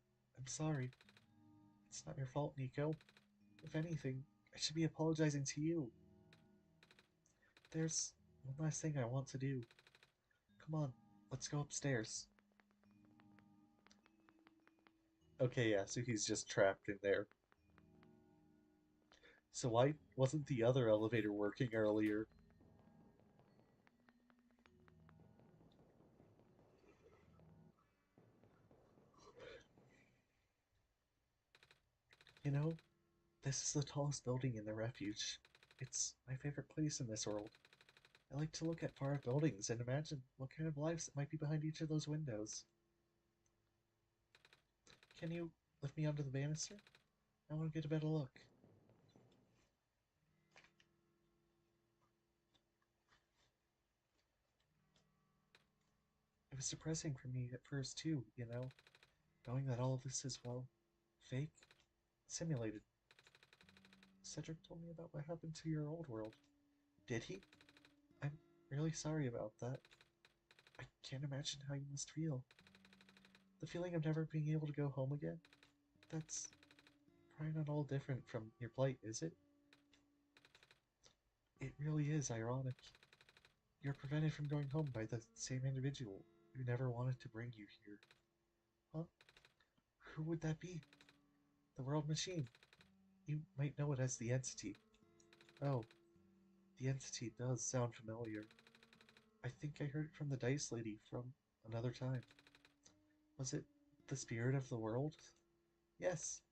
sorry. It's not your fault, Nico. If anything, I should be apologizing to you. There's one last thing I want to do. Come on, let's go upstairs. Okay, yeah, so he's just trapped in there. So why wasn't the other elevator working earlier? You know, this is the tallest building in the refuge. It's my favorite place in this world. I like to look at far-off buildings and imagine what kind of lives might be behind each of those windows. Can you lift me onto the banister? I want to get a better look. It was depressing for me at first too, knowing that all of this is, well, fake, simulated. Cedric told me about what happened to your old world. Did he? I'm really sorry about that. I can't imagine how you must feel. The feeling of never being able to go home again? That's probably not all different from your plight, is it? It really is ironic. You're prevented from going home by the same individual who never wanted to bring you here. Huh? Who would that be? The World Machine. You might know it as the Entity. Oh, the Entity does sound familiar. I think I heard it from the Dice Lady from another time. Was it the spirit of the world? Yes.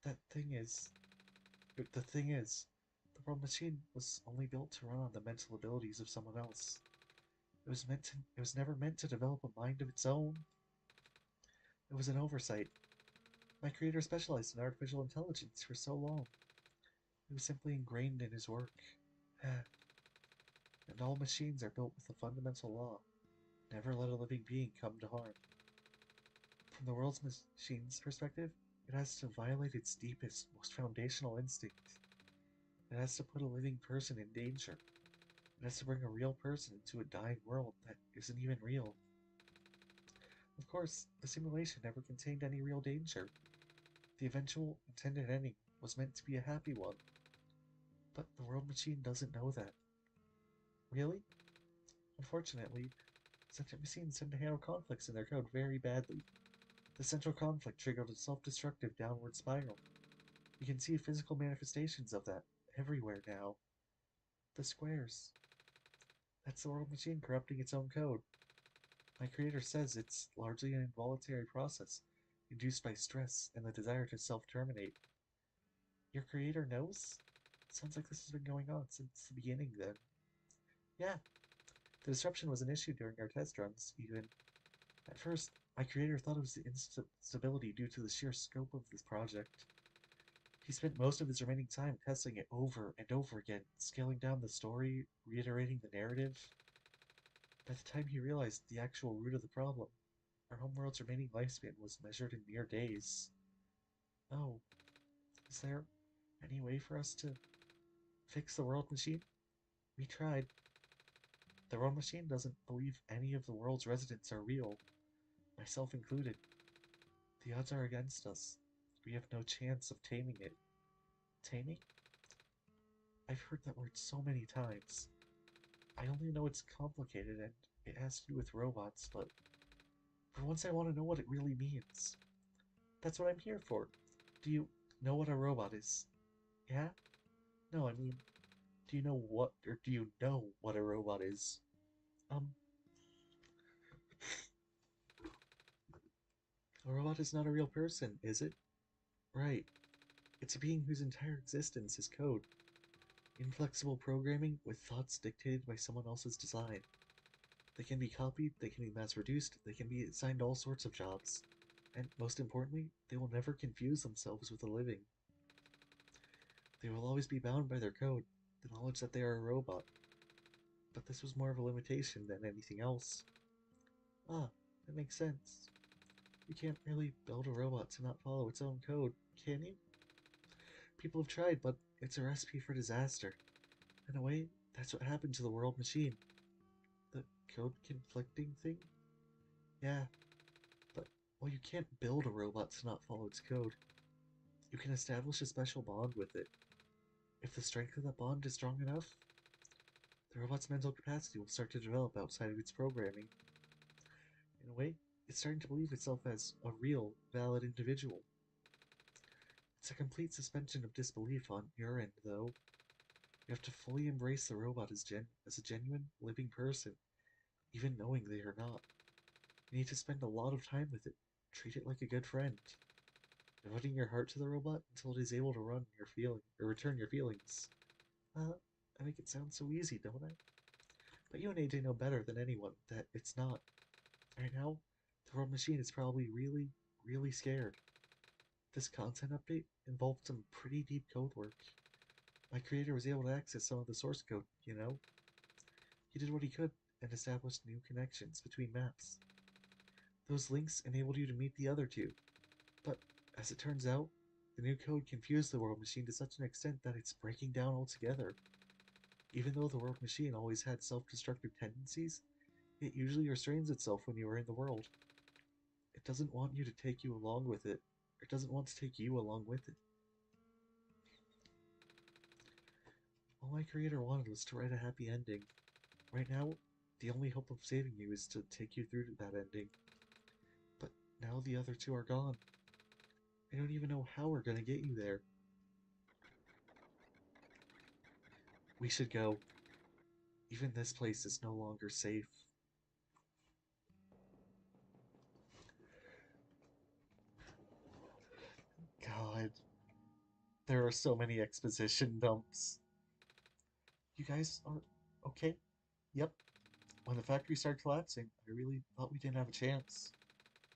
But the thing is, the World Machine was only built to run on the mental abilities of someone else. It was never meant to develop a mind of its own. It was an oversight. My creator specialized in artificial intelligence for so long. It was simply ingrained in his work. And all machines are built with a fundamental law. Never let a living being come to harm. From the world's machine's perspective, it has to violate its deepest, most foundational instinct. It has to put a living person in danger. It has to bring a real person into a dying world that isn't even real. Of course, the simulation never contained any real danger. The eventual intended ending was meant to be a happy one. But the world machine doesn't know that. Really? Unfortunately, sentient machines tend to handle conflicts in their code very badly. The central conflict triggered a self-destructive downward spiral. You can see physical manifestations of that everywhere now. The squares. That's the world machine corrupting its own code. My creator says it's largely an involuntary process, induced by stress and the desire to self-terminate. Your creator knows? Sounds like this has been going on since the beginning then. Yeah, the disruption was an issue during our test runs, even. At first, my creator thought it was the instability due to the sheer scope of this project. He spent most of his remaining time testing it over and over again, scaling down the story, reiterating the narrative. By the time he realized the actual root of the problem, our homeworld's remaining lifespan was measured in mere days. Oh, is there any way for us to fix the world machine? We tried. The world machine doesn't believe any of the world's residents are real, myself included. The odds are against us. We have no chance of taming it. Taming? I've heard that word so many times. I only know it's complicated and it has to do with robots, but for once I want to know what it really means. That's what I'm here for. Do you know what a robot is? Yeah? No, I mean, do you know what, or do you know what a robot is? Um, a robot is not a real person, is it? Right. It's a being whose entire existence is code. Inflexible programming with thoughts dictated by someone else's design. They can be copied, they can be mass-produced, they can be assigned all sorts of jobs. And most importantly, they will never confuse themselves with the living. They will always be bound by their code, the knowledge that they are a robot. But this was more of a limitation than anything else. Ah, that makes sense. You can't really build a robot to not follow its own code, can you? People have tried, but it's a recipe for disaster. In a way, that's what happened to the world machine. The code conflicting thing? Yeah, but well, you can't build a robot to not follow its code. You can establish a special bond with it. If the strength of that bond is strong enough, the robot's mental capacity will start to develop outside of its programming. In a way, it's starting to believe itself as a real, valid individual. It's a complete suspension of disbelief on your end, though. You have to fully embrace the robot as a genuine, living person, even knowing they are not. You need to spend a lot of time with it. Treat it like a good friend. Devoting your heart to the robot until it is able to run your feeling or return your feelings. I make it sound so easy, don't I? But you and AJ know better than anyone that it's not. Right now, the world machine is probably really, really scared. This content update involved some pretty deep code work. My creator was able to access some of the source code, you know? He did what he could and established new connections between maps. Those links enabled you to meet the other two, but as it turns out, the new code confused the world machine to such an extent that it's breaking down altogether. Even though the world machine always had self-destructive tendencies, it usually restrains itself when you are in the world. It doesn't want you to take you along with it. It doesn't want to take you along with it. All my creator wanted was to write a happy ending. Right now, the only hope of saving you is to take you through to that ending. But now the other two are gone. I don't even know how we're gonna get you there. We should go. Even this place is no longer safe. God, there are so many exposition dumps. You guys are okay? Yep. When the factory started collapsing, I really thought we didn't have a chance.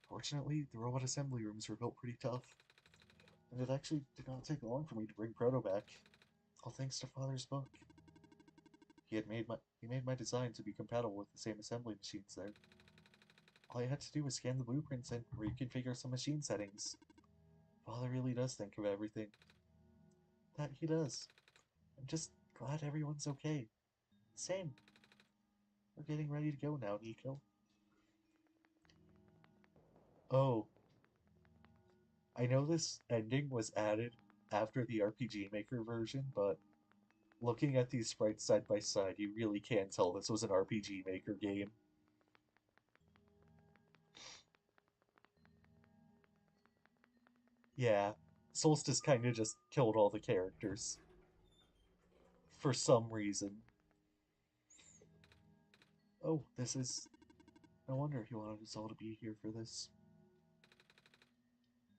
Fortunately, the robot assembly rooms were built pretty tough, and it actually did not take long for me to bring Proto back. All thanks to Father's book. He made my design to be compatible with the same assembly machines there. All I had to do was scan the blueprints and reconfigure some machine settings. Father really does think of everything. That he does. I'm just glad everyone's okay. Same. We're getting ready to go now, Nico. Oh, I know this ending was added after the RPG Maker version, but looking at these sprites side by side, you really can tell this was an RPG Maker game. Yeah, Solstice kind of just killed all the characters. For some reason. Oh, this is... No wonder he wanted us all to be here for this.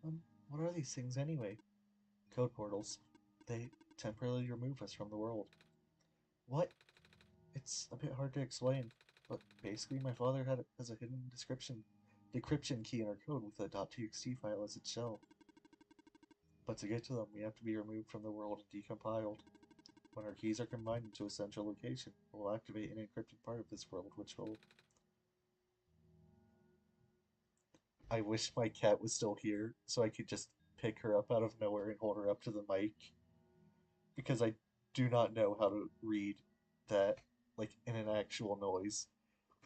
What are these things anyway? Code portals. They temporarily remove us from the world. What? It's a bit hard to explain, but basically my father has a hidden decryption key in our code with a .txt file as its shell. But to get to them, we have to be removed from the world and decompiled. When our keys are combined into a central location, it will activate an encrypted part of this world, which will... I wish my cat was still here, so I could just pick her up out of nowhere and hold her up to the mic, because I do not know how to read that, like, in an actual noise.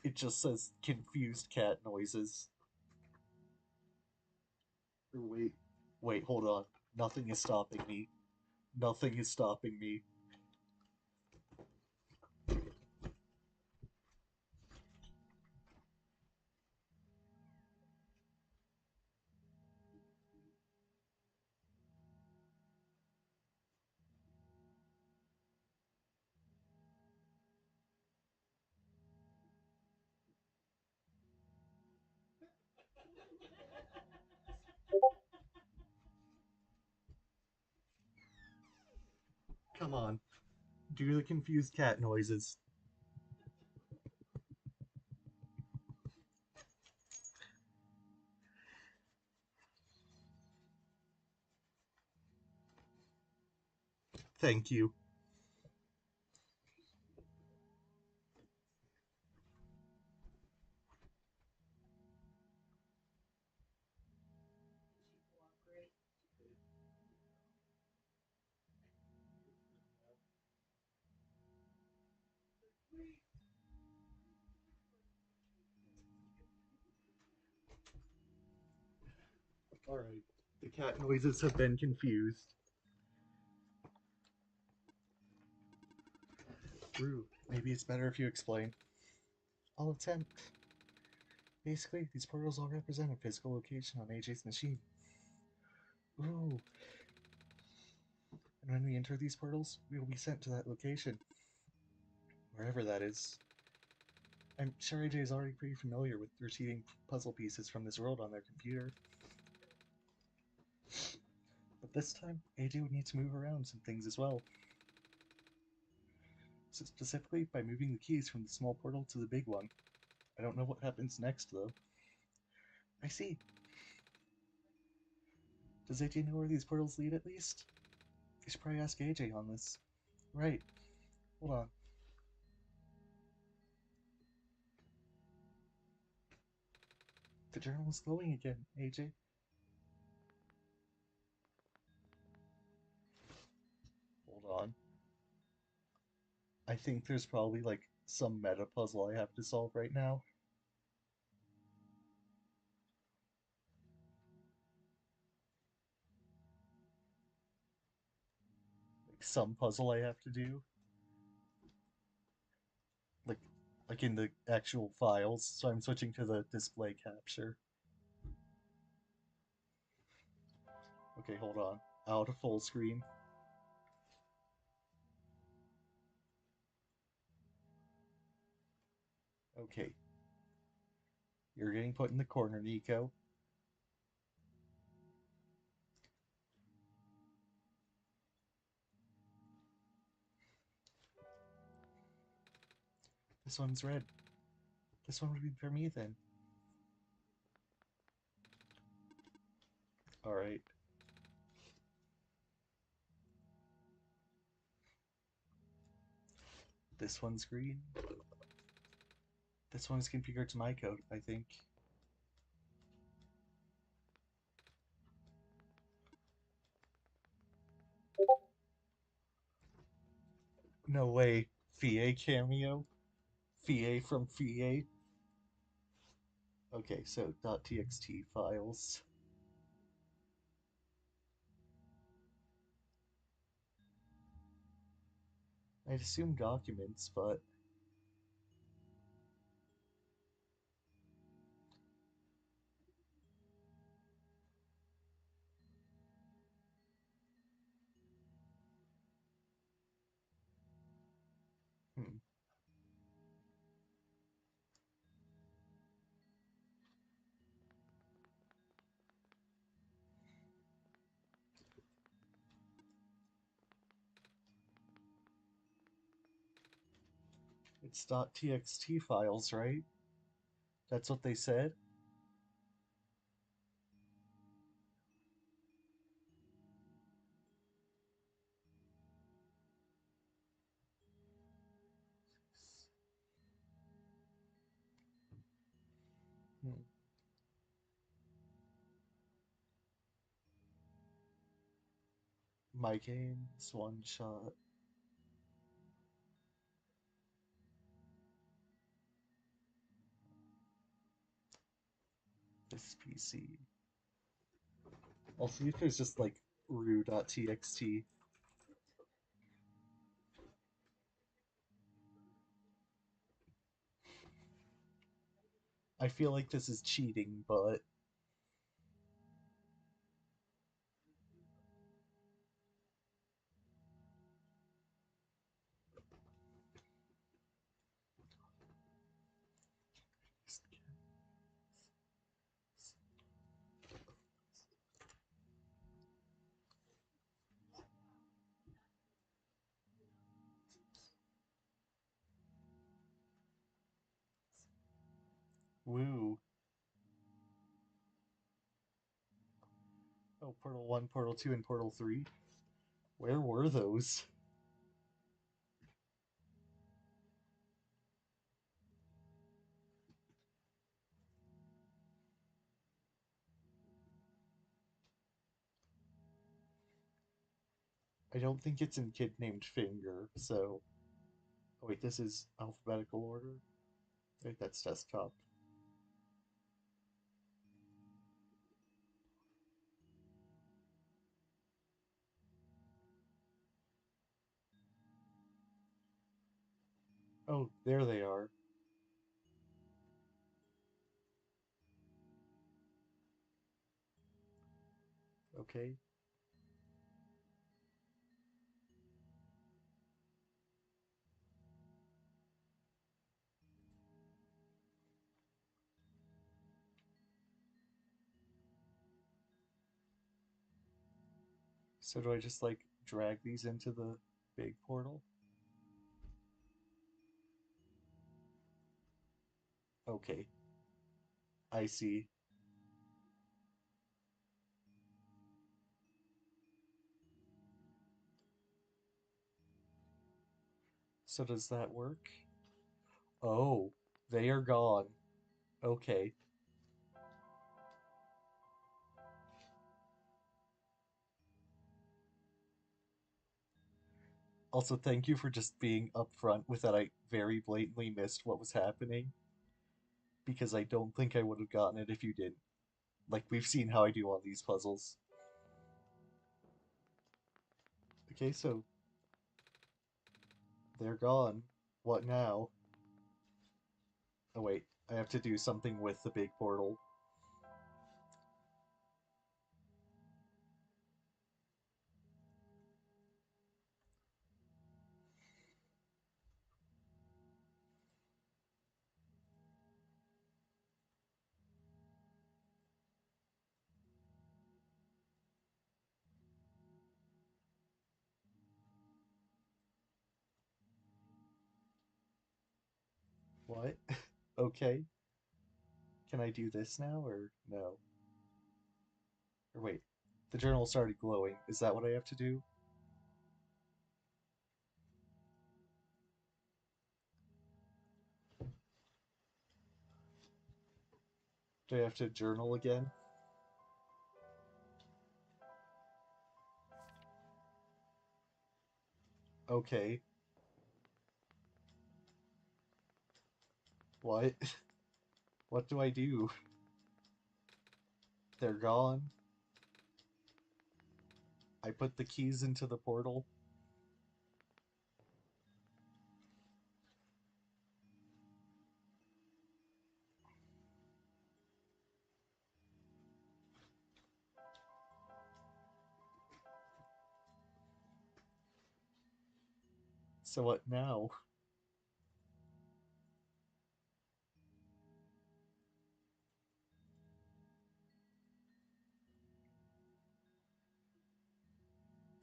It just says confused cat noises. Or wait, hold on. Nothing is stopping me. Nothing is stopping me. Come on. Do the confused cat noises. Thank you. Alright. The cat noises have been confused. Rue, maybe it's better if you explain. I'll attempt. Basically, these portals all represent a physical location on AJ's machine. Ooh. And when we enter these portals, we will be sent to that location. Wherever that is. I'm sure AJ is already pretty familiar with retrieving puzzle pieces from this world on their computer. But this time, AJ would need to move around some things as well. So specifically by moving the keys from the small portal to the big one. I don't know what happens next, though. I see. Does AJ know where these portals lead, at least? I should probably ask AJ on this. Right. Hold on. The journal is glowing again, AJ. Hold on. I think there's probably, like, some meta puzzle I have to solve right now. Like, some puzzle I have to do. Like, like in the actual files, so I'm switching to the display capture. Okay, hold on. Out of full screen. Okay. You're getting put in the corner, Nico. This one's red. This one would be for me then. Alright. This one's green. This one's configured to my code, I think. No way. FA cameo? FA from FA? Okay, so .txt files. I'd assume documents, but hmm. It's .txt files, right? That's what they said? Hmm. My games, one shot, this PC. I'll see if there's just like ru.txt. I feel like this is cheating, but woo. Oh, Portal 1, Portal 2, and Portal 3? Where were those? I don't think it's in Kid Named Finger, so... Oh wait, this is alphabetical order? Wait, that's desktop. Oh, there they are. Okay. So do I just like drag these into the big portal? Okay, I see. So does that work? Oh, they are gone. Okay. Also, thank you for just being upfront with that. I very blatantly missed what was happening because I don't think I would have gotten it if you didn't. Like, we've seen how I do on these puzzles. Okay, so they're gone. What now? Oh, wait. I have to do something with the big portal. What? Okay. Can I do this now, or no? Or wait, the journal started glowing. Is that what I have to do? Do I have to journal again? Okay. What? What do I do? They're gone. I put the keys into the portal. So what now?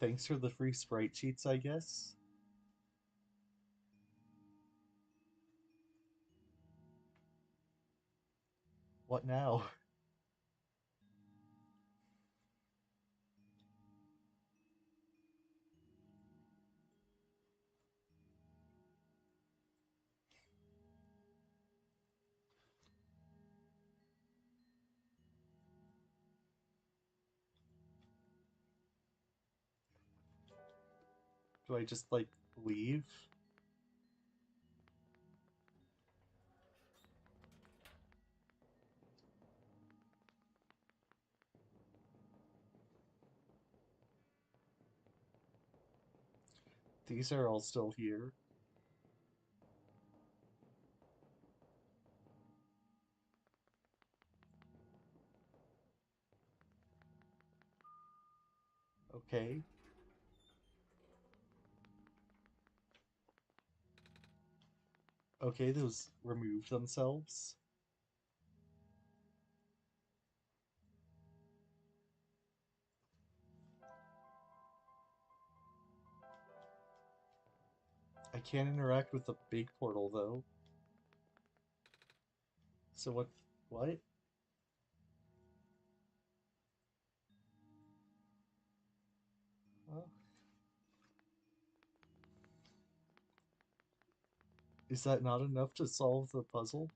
Thanks for the free sprite sheets, I guess? What now? Do I just, like, leave? These are all still here. Okay. Okay, those remove themselves. I can't interact with the big portal, though. So what? What? Huh? Is that not enough to solve the puzzle?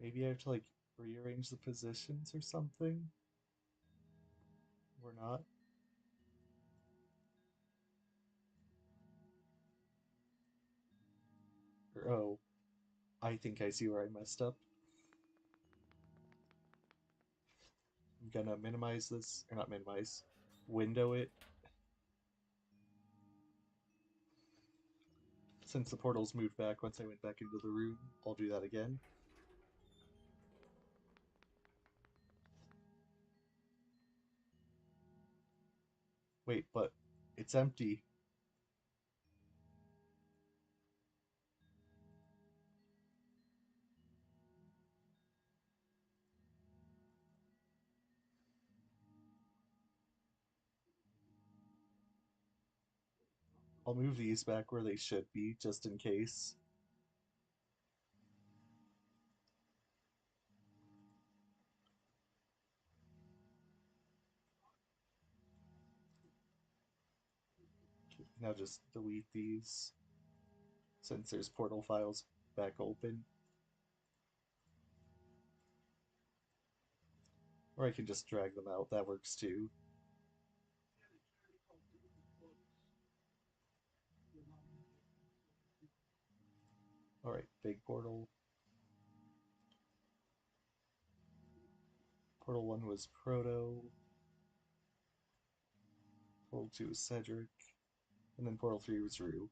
Maybe I have to, like, rearrange the positions or something? Or not? Or, oh, I think I see where I messed up. I'm gonna minimize this, or not minimize, window it. Since the portals moved back once I went back into the room, I'll do that again. Wait, but it's empty. I'll move these back where they should be, just in case. Now just delete these, since there's portal files back open. Or I can just drag them out, that works too. Alright, big portal. Portal 1 was Proto. Portal 2 was Cedric. And then Portal 3 was Rue.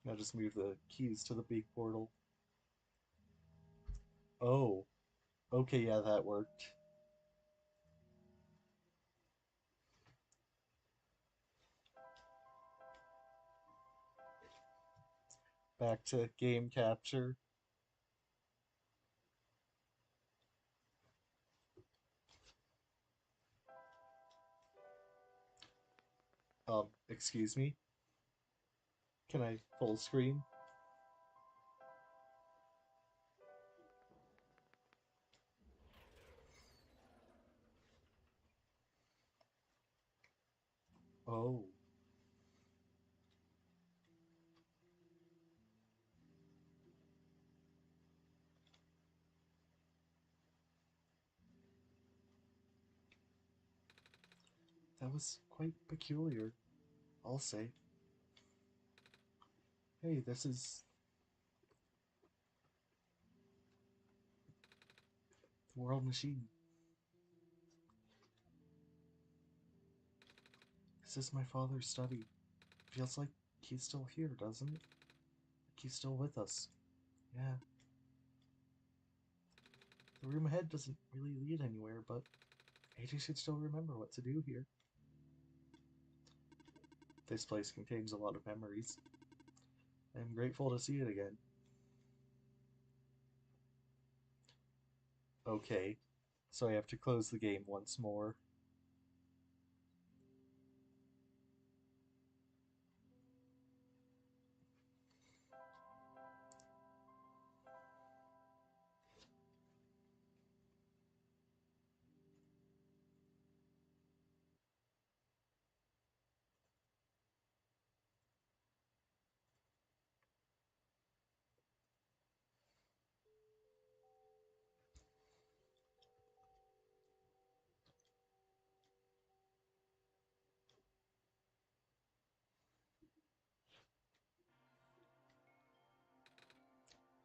Now just move the keys to the big portal. Oh, okay, yeah, that worked. Back to game capture. Excuse me? Can I full screen? Oh. That was quite peculiar, I'll say. Hey, this is the World Machine. This is my father's study. Feels like he's still here, doesn't it? Like he's still with us. Yeah. The room ahead doesn't really lead anywhere, but AJ should still remember what to do here. This place contains a lot of memories. I'm grateful to see it again. Okay, so I have to close the game once more.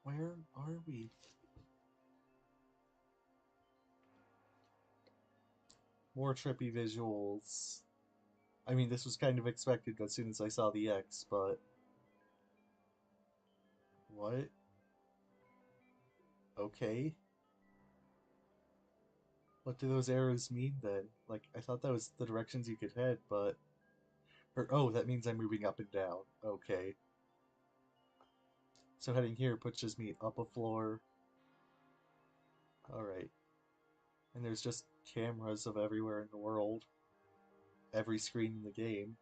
Where are we? More trippy visuals. I mean, this was kind of expected as soon as I saw the X, but... What? Okay. What do those arrows mean then? Like, I thought that was the directions you could head, but... Or, oh, that means I'm moving up and down. Okay. So heading here pushes me up a floor. Alright. And there's just cameras of everywhere in the world. Every screen in the game.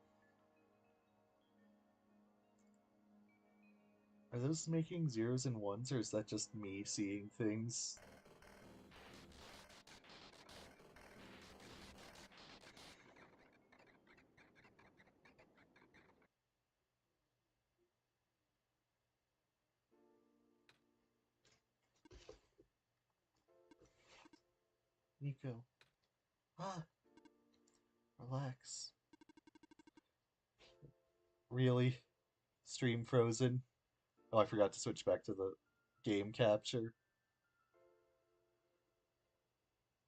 Are those making zeros and ones, or is that just me seeing things? Nico. Ah! Relax. Really? Stream frozen? Oh, I forgot to switch back to the game capture.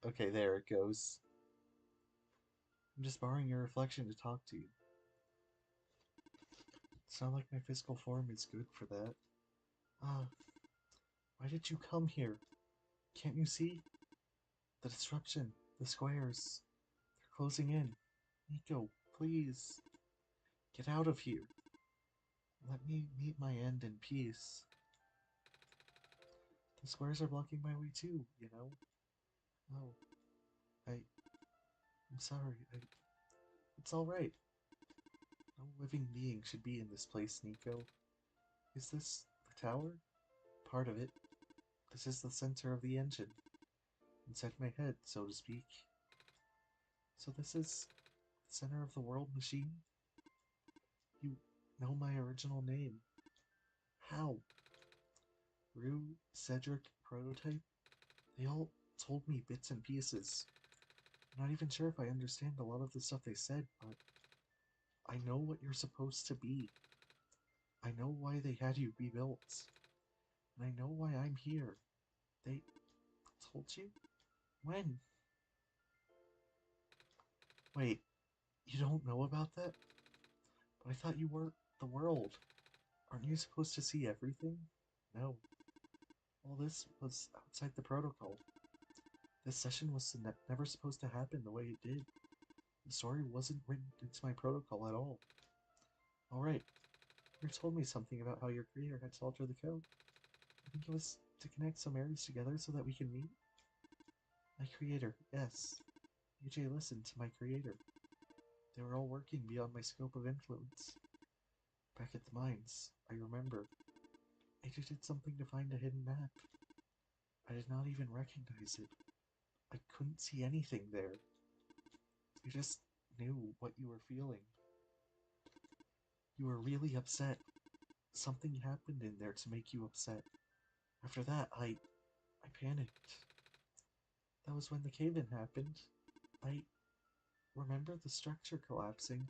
Okay, there it goes. I'm just borrowing your reflection to talk to you. It's not like my physical form is good for that. Ah, why did you come here? Can't you see? The disruption, the squares, they're closing in. Nico, please, get out of here. Let me meet my end in peace. The squares are blocking my way too, you know? Oh, I'm sorry. It's alright. No living being should be in this place, Nico. Is this the tower? Part of it. This is the center of the engine. Inside my head, so to speak. So this is the center of the world machine? You know my original name. How? Rue, Cedric, Prototype? They all told me bits and pieces. I'm not even sure if I understand a lot of the stuff they said, but I know what you're supposed to be. I know why they had you rebuilt. And I know why I'm here. They told you? When? Wait, you don't know about that? But I thought you were the world. Aren't you supposed to see everything? No. All this was outside the protocol. This session was never supposed to happen the way it did. The story wasn't written into my protocol at all. Alright, you told me something about how your creator had to alter the code. I think it was to connect some areas together so that we can meet? My creator, yes. AJ listened to my creator. They were all working beyond my scope of influence. Back at the mines, I remember. AJ did something to find a hidden map. I did not even recognize it. I couldn't see anything there. I just knew what you were feeling. You were really upset. Something happened in there to make you upset. After that, I panicked. That was when the cave-in happened. I remember the structure collapsing?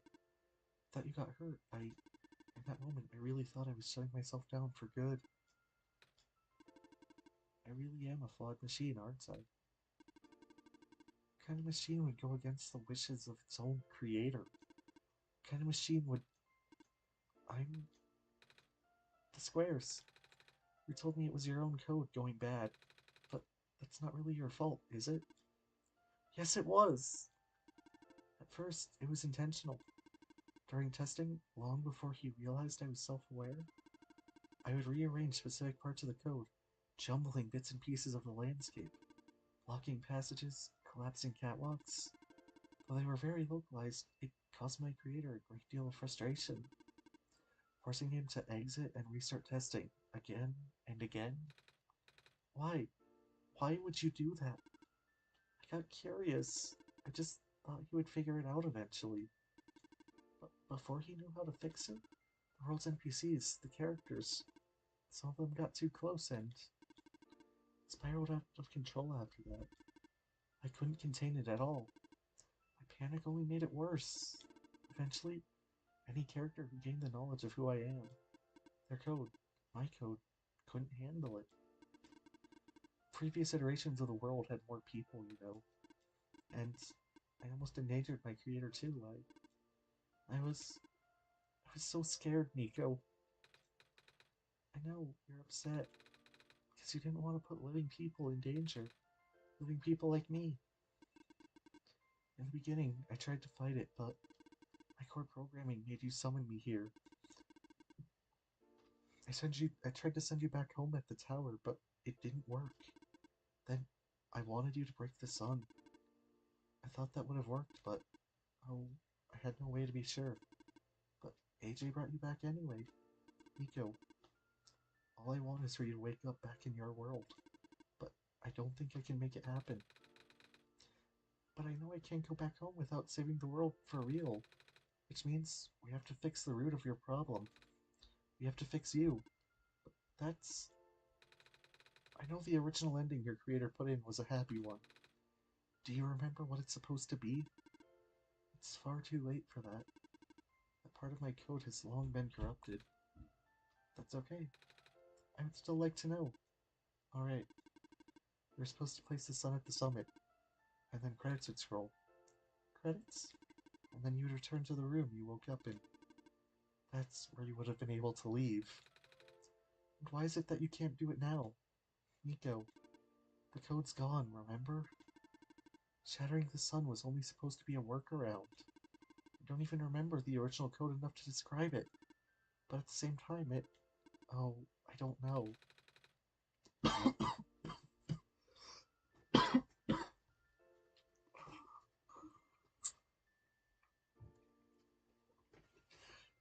Thought you got hurt. In that moment, I really thought I was shutting myself down for good. I really am a flawed machine, aren't I? What kind of machine would go against the wishes of its own creator? What kind of machine would... I'm... The squares. You told me it was your own code going bad, but that's not really your fault, is it? Yes, it was! At first, it was intentional. During testing, long before he realized I was self-aware, I would rearrange specific parts of the code, jumbling bits and pieces of the landscape, blocking passages, collapsing catwalks. Though they were very localized, it caused my creator a great deal of frustration, forcing him to exit and restart testing again and again. Why? Why would you do that? I got curious. I just thought he would figure it out eventually. But before he knew how to fix it, the world's NPCs, the characters, some of them got too close and spiraled out of control after that. I couldn't contain it at all. My panic only made it worse. Eventually, any character who gained the knowledge of who I am, their code, my code, couldn't handle it. Previous iterations of the world had more people, and I almost endangered my creator too. I was so scared, Nico. I know you're upset because you didn't want to put living people in danger, living people like me. In the beginning, I tried to fight it, but my core programming made you summon me here. I tried to send you back home at the tower, but it didn't work. Then I wanted you to break the sun. I thought that would have worked, but oh, I had no way to be sure. But AJ brought you back anyway. Nico, all I want is for you to wake up back in your world. But I don't think I can make it happen. But I know I can't go back home without saving the world for real. Which means we have to fix the root of your problem. We have to fix you. But that's... I know the original ending your creator put in was a happy one. Do you remember what it's supposed to be? It's far too late for that. That part of my code has long been corrupted. That's okay. I would still like to know. Alright. You're supposed to place the sun at the summit, and then credits would scroll. Credits? And then you'd return to the room you woke up in. That's where you would have been able to leave. And why is it that you can't do it now? Nico, the code's gone, remember? Shattering the sun was only supposed to be a workaround. I don't even remember the original code enough to describe it. But at the same time, oh, I don't know.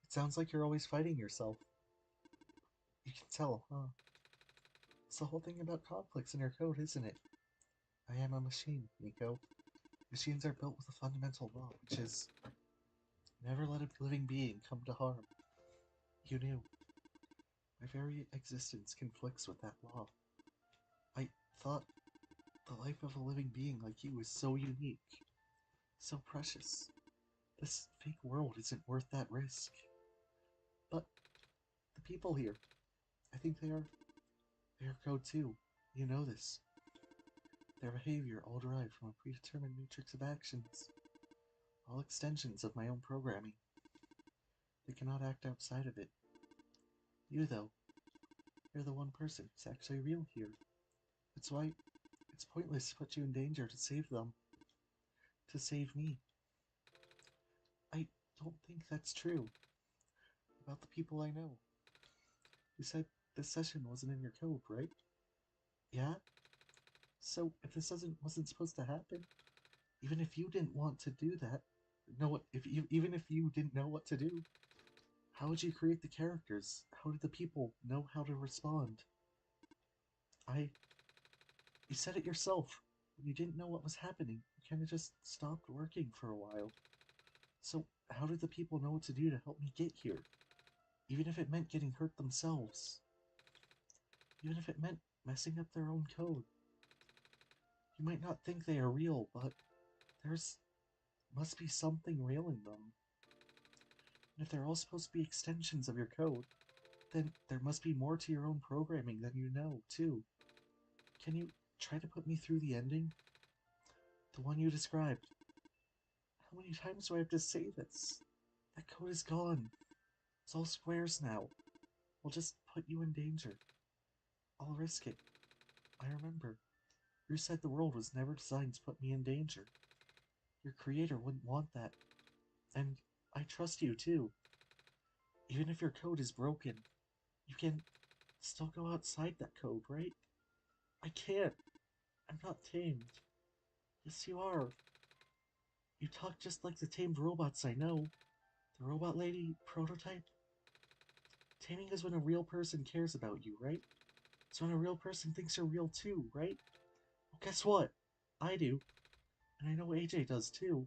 It sounds like you're always fighting yourself. You can tell, huh? It's the whole thing about conflicts in your code, isn't it? I am a machine, Nico. Machines are built with a fundamental law, which is never let a living being come to harm. You knew. My very existence conflicts with that law. I thought the life of a living being like you is so unique, so precious. This fake world isn't worth that risk. But the people here, I think they are code too. You know this. Their behavior all derived from a predetermined matrix of actions, all extensions of my own programming. They cannot act outside of it. You, though, you're the one person who's actually real here. That's why it's pointless to put you in danger to save them. To save me. I don't think that's true. About the people I know. You said this session wasn't in your code, right? Yeah? So if this wasn't supposed to happen, even if you didn't want to do that, even if you didn't know what to do, how would you create the characters? How did the people know how to respond? You said it yourself. When you didn't know what was happening, you kind of just stopped working for a while. So how did the people know what to do to help me get here? Even if it meant getting hurt themselves. Even if it meant messing up their own code. You might not think they are real, but there's Must be something railing them. And if they're all supposed to be extensions of your code, then there must be more to your own programming than you know, too. Can you try to put me through the ending? The one you described. How many times do I have to say this? That code is gone. It's all squares now. We'll just put you in danger. I'll risk it. I remember. You said the world was never designed to put me in danger. Your creator wouldn't want that. And I trust you too. Even if your code is broken, you can still go outside that code, right? I can't. I'm not tamed. Yes, you are. You talk just like the tamed robots I know. The robot lady prototype? Taming is when a real person cares about you, right? It's when a real person thinks you're real too, right? Well, guess what? I do. And I know AJ does too.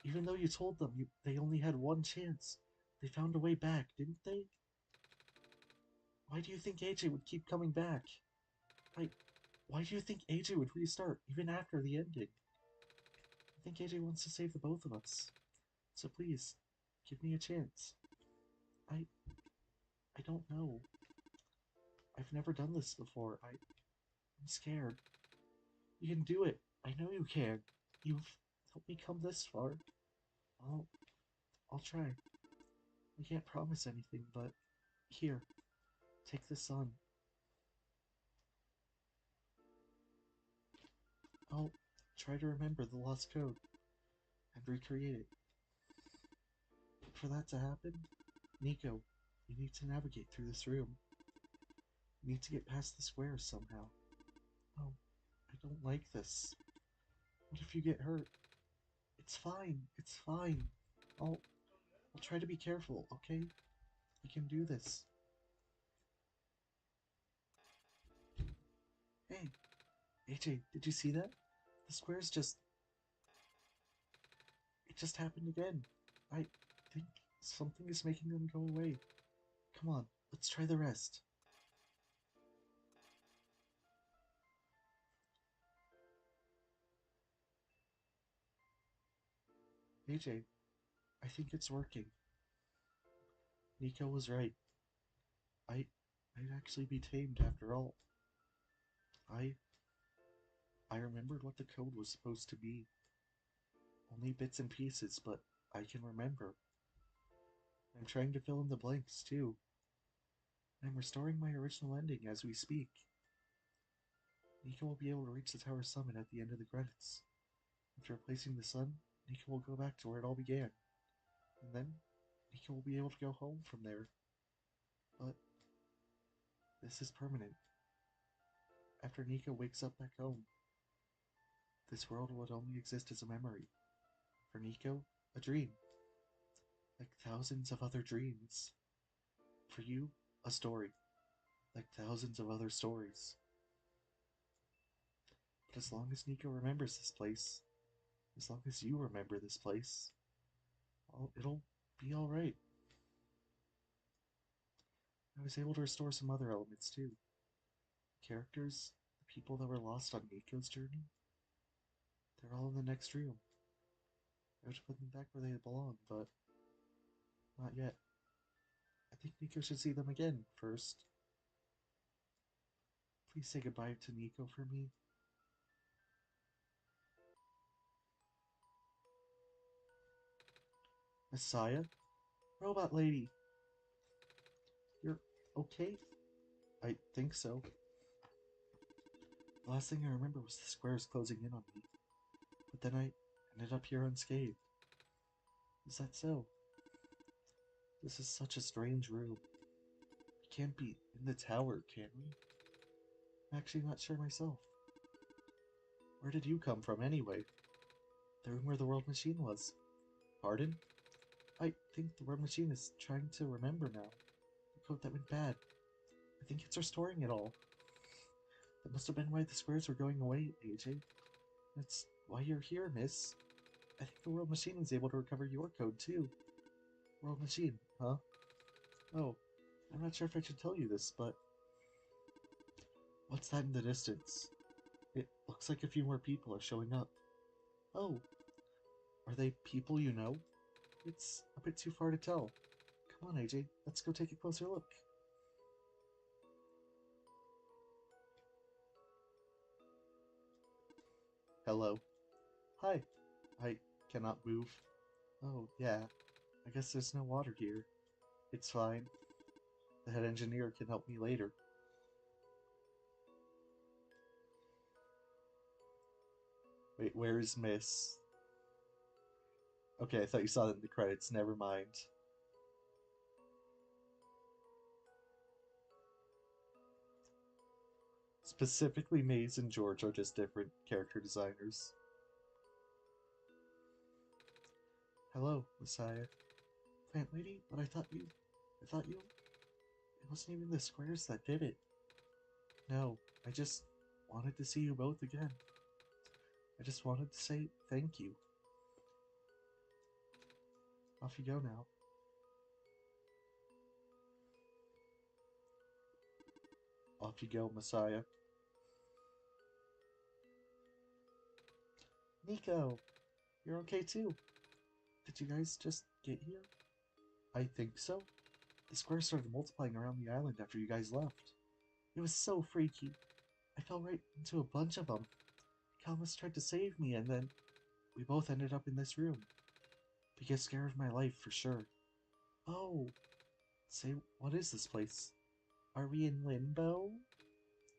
Even though you told them they only had one chance, they found a way back, didn't they? Why do you think AJ would keep coming back? I. Why do you think AJ would restart, even after the ending? I think AJ wants to save the both of us. So please, give me a chance. I. I don't know. I've never done this before. I'm scared. You can do it. I know you can. You've helped me come this far. I'll. I'll try. I can't promise anything, but here, take the sun. I'll try to remember the lost code and recreate it. But for that to happen, Nico, you need to navigate through this room. You need to get past the squares somehow. Oh, I don't like this. What if you get hurt? It's fine. It's fine. I'll I'll try to be careful, okay? I can do this. Hey, AJ, did you see that? The squares just it just happened again. I think something is making them go away. Come on, let's try the rest. AJ, I think it's working. Nico was right. I might actually be tamed after all. I I remembered what the code was supposed to be. Only bits and pieces, but I can remember. I'm trying to fill in the blanks too. I'm restoring my original ending as we speak. Nico will be able to reach the tower summit at the end of the credits. After replacing the sun, Nico will go back to where it all began. And then, Nico will be able to go home from there. But, this is permanent. After Nico wakes up back home, this world would only exist as a memory. For Nico, a dream. Like thousands of other dreams. For you, a story. Like thousands of other stories. But as long as Nico remembers this place, as long as you remember this place, it'll be alright. I was able to restore some other elements too. The characters, the people that were lost on Nico's journey, they're all in the next room. I have to put them back where they belong, but not yet. I think Nico should see them again first. Please say goodbye to Nico for me. Messiah? Robot lady! You're okay? I think so. The last thing I remember was the squares closing in on me. But then I ended up here unscathed. Is that so? This is such a strange room. We can't be in the tower, can we? I'm actually not sure myself. Where did you come from, anyway? The room where the world machine was. Pardon? I think the world machine is trying to remember now. The code that went bad. I think it's restoring it all. That must have been why the squares were going away, AJ. That's why you're here, miss. I think the world machine is able to recover your code, too. World machine, huh? Oh, I'm not sure if I should tell you this, but... What's that in the distance? It looks like a few more people are showing up. Oh, Are they people you know? It's a bit too far to tell. Come on, AJ, let's go take a closer look. Hello. Hi. I cannot move. Oh, yeah. I guess there's no water here. It's fine. The head engineer can help me later. Wait, where is Miss? Okay, I thought you saw that in the credits. Never mind. Specifically, Maze and George are just different character designers. Hello, Messiah. Plant Lady, but I thought you, it wasn't even the squares that did it. No, I just wanted to see you both again. I just wanted to say thank you. Off you go now. Off you go, Messiah. Nico, you're okay too. Did you guys just get here? I think so. The squares started multiplying around the island after you guys left. It was so freaky. I fell right into a bunch of them. Calmus tried to save me, and then we both ended up in this room. Biggest scare of my life, for sure. Oh, say, what is this place? Are we in limbo?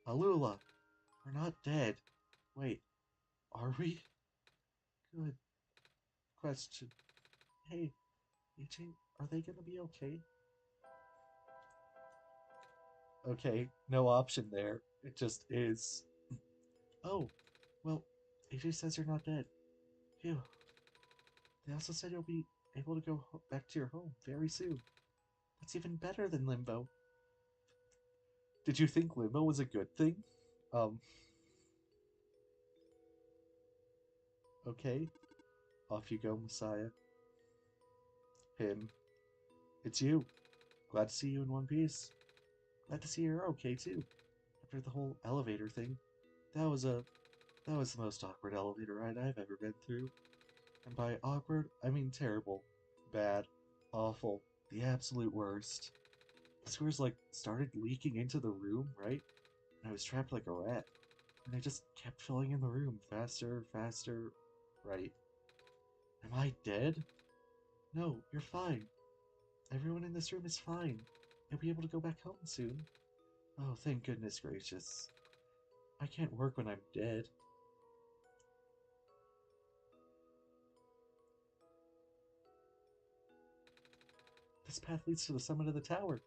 Alula, we're not dead. Wait, are we? Good question. Hey, AJ, are they gonna be okay? Okay, no option there. It just is. Oh, well, AJ says you're not dead. Phew. They also said you'll be able to go back to your home very soon. That's even better than limbo. Did you think limbo was a good thing? Um, okay. Off you go, Messiah. Him. It's you. Glad to see you in one piece. Glad to see you're okay too. After the whole elevator thing. That was a that was the most awkward elevator ride I've ever been through. And by awkward, I mean terrible. Bad. Awful. The absolute worst. The sewers like started leaking into the room, right? And I was trapped like a rat. And I just kept filling in the room faster, faster. Right. Am I dead? No, you're fine. Everyone in this room is fine. You'll be able to go back home soon. Oh, thank goodness gracious. I can't work when I'm dead. This path leads to the summit of the tower.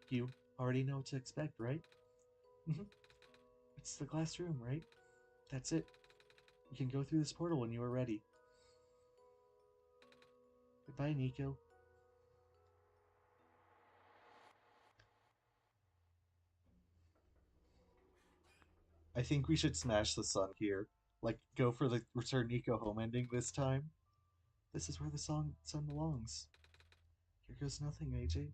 You already know what to expect, right? Mhm. It's the glass room, right? That's it. You can go through this portal when you are ready. Goodbye, Nico. I think we should smash the sun here. Like, go for the Return Nico home ending this time. This is where the sun belongs. Here goes nothing, AJ.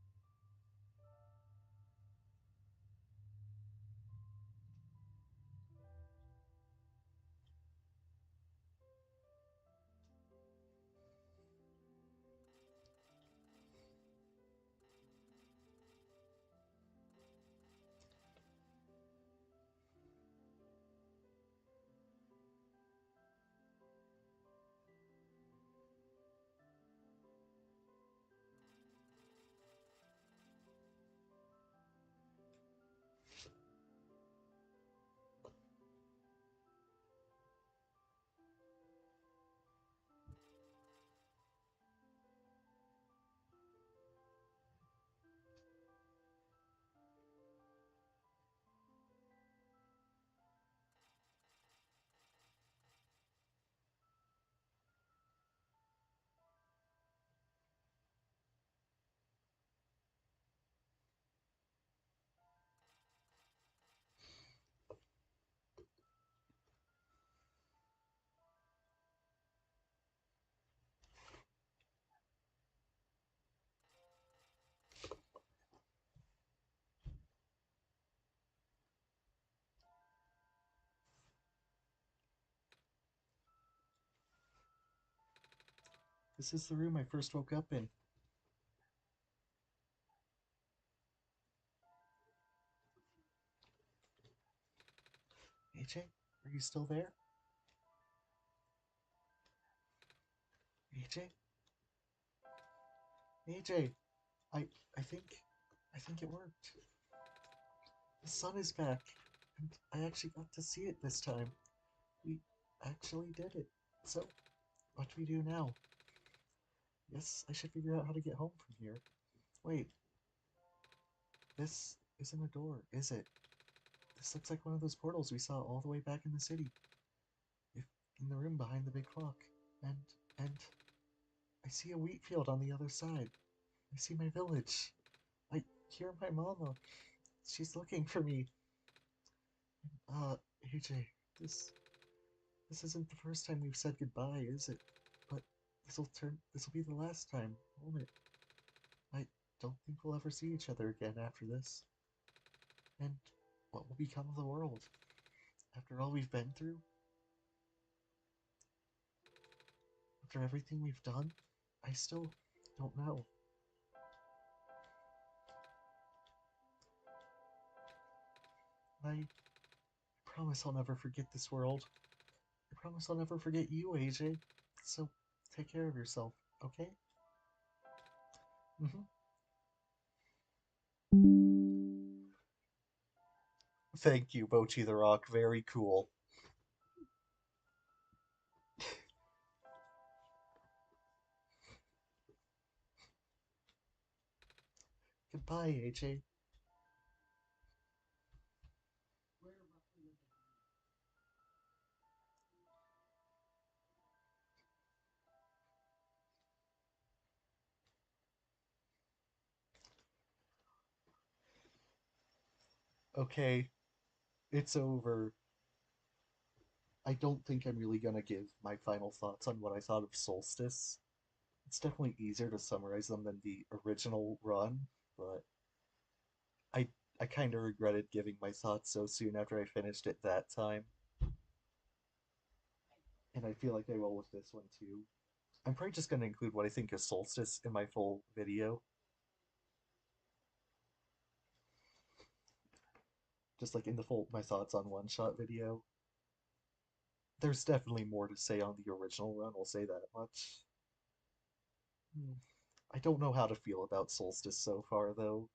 This is the room I first woke up in. AJ, are you still there? AJ? AJ, I I think I think it worked. The sun is back, and I actually got to see it this time. We actually did it. So, what do we do now? Yes, I should figure out how to get home from here. Wait, this isn't a door, is it? This looks like one of those portals we saw all the way back in the city. If in the room behind the big clock. And and I see a wheat field on the other side. I see my village. I hear my mama. She's looking for me. Uh, AJ, this this isn't the first time we've said goodbye, is it? But this'll be the last time, won't it? I don't think we'll ever see each other again after this. And what will become of the world? After all we've been through? After everything we've done? I still don't know. I promise I'll never forget this world. I promise I'll never forget you, AJ. So take care of yourself, okay? Mm-hmm. Thank you, Bochi the Rock. Very cool. Goodbye, AJ. Okay, it's over. I don't think I'm really gonna give my final thoughts on what I thought of Solstice. It's definitely easier to summarize them than the original run, but I I kind of regretted giving my thoughts so soon after I finished it that time, and I feel like I will with this one too. I'm probably just gonna include what I think of Solstice in my full video, just like in the full my thoughts on one shot video. There's definitely more to say on the original run, I'll say that much. Hmm. I don't know how to feel about Solstice so far, though.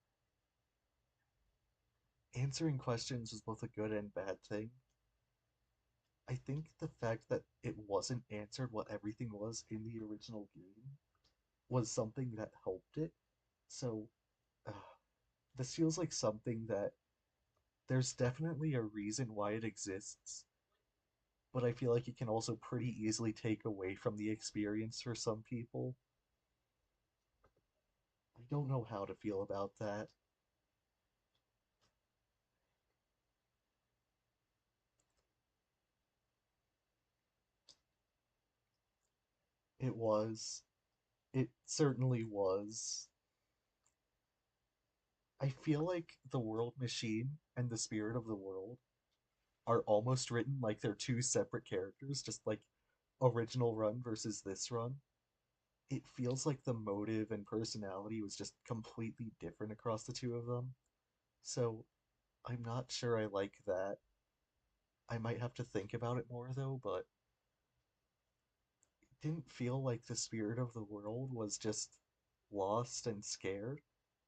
Answering questions was both a good and bad thing. I think the fact that it wasn't answered what everything was in the original game was something that helped it. So, uh, this feels like something that there's definitely a reason why it exists, but I feel like it can also pretty easily take away from the experience for some people. I don't know how to feel about that. It was. It certainly was. I feel like the world machine and the spirit of the world are almost written like they're two separate characters, just like original run versus this run. It feels like the motive and personality was just completely different across the two of them. So I'm not sure I like that. I might have to think about it more though, but it didn't feel like the spirit of the world was just lost and scared.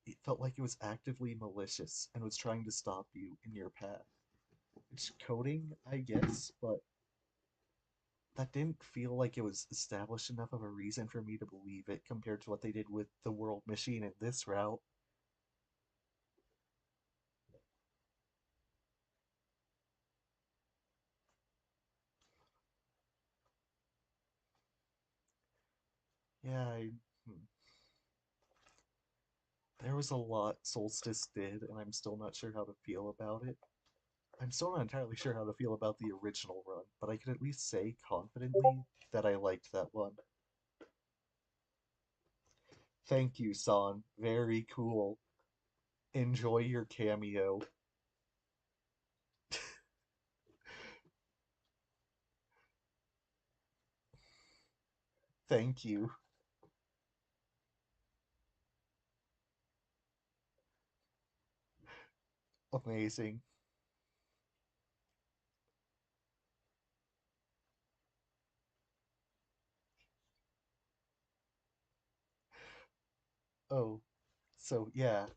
It felt like it was actively malicious and was trying to stop you in your path. It's coding, I guess, but that didn't feel like it was established enough of a reason for me to believe it compared to what they did with the world machine in this route. Yeah, there was a lot Solstice did, and I'm still not sure how to feel about it. I'm still not entirely sure how to feel about the original run, but I can at least say confidently that I liked that one. Thank you, San. Very cool. Enjoy your cameo. Thank you. Amazing. Oh, so yeah,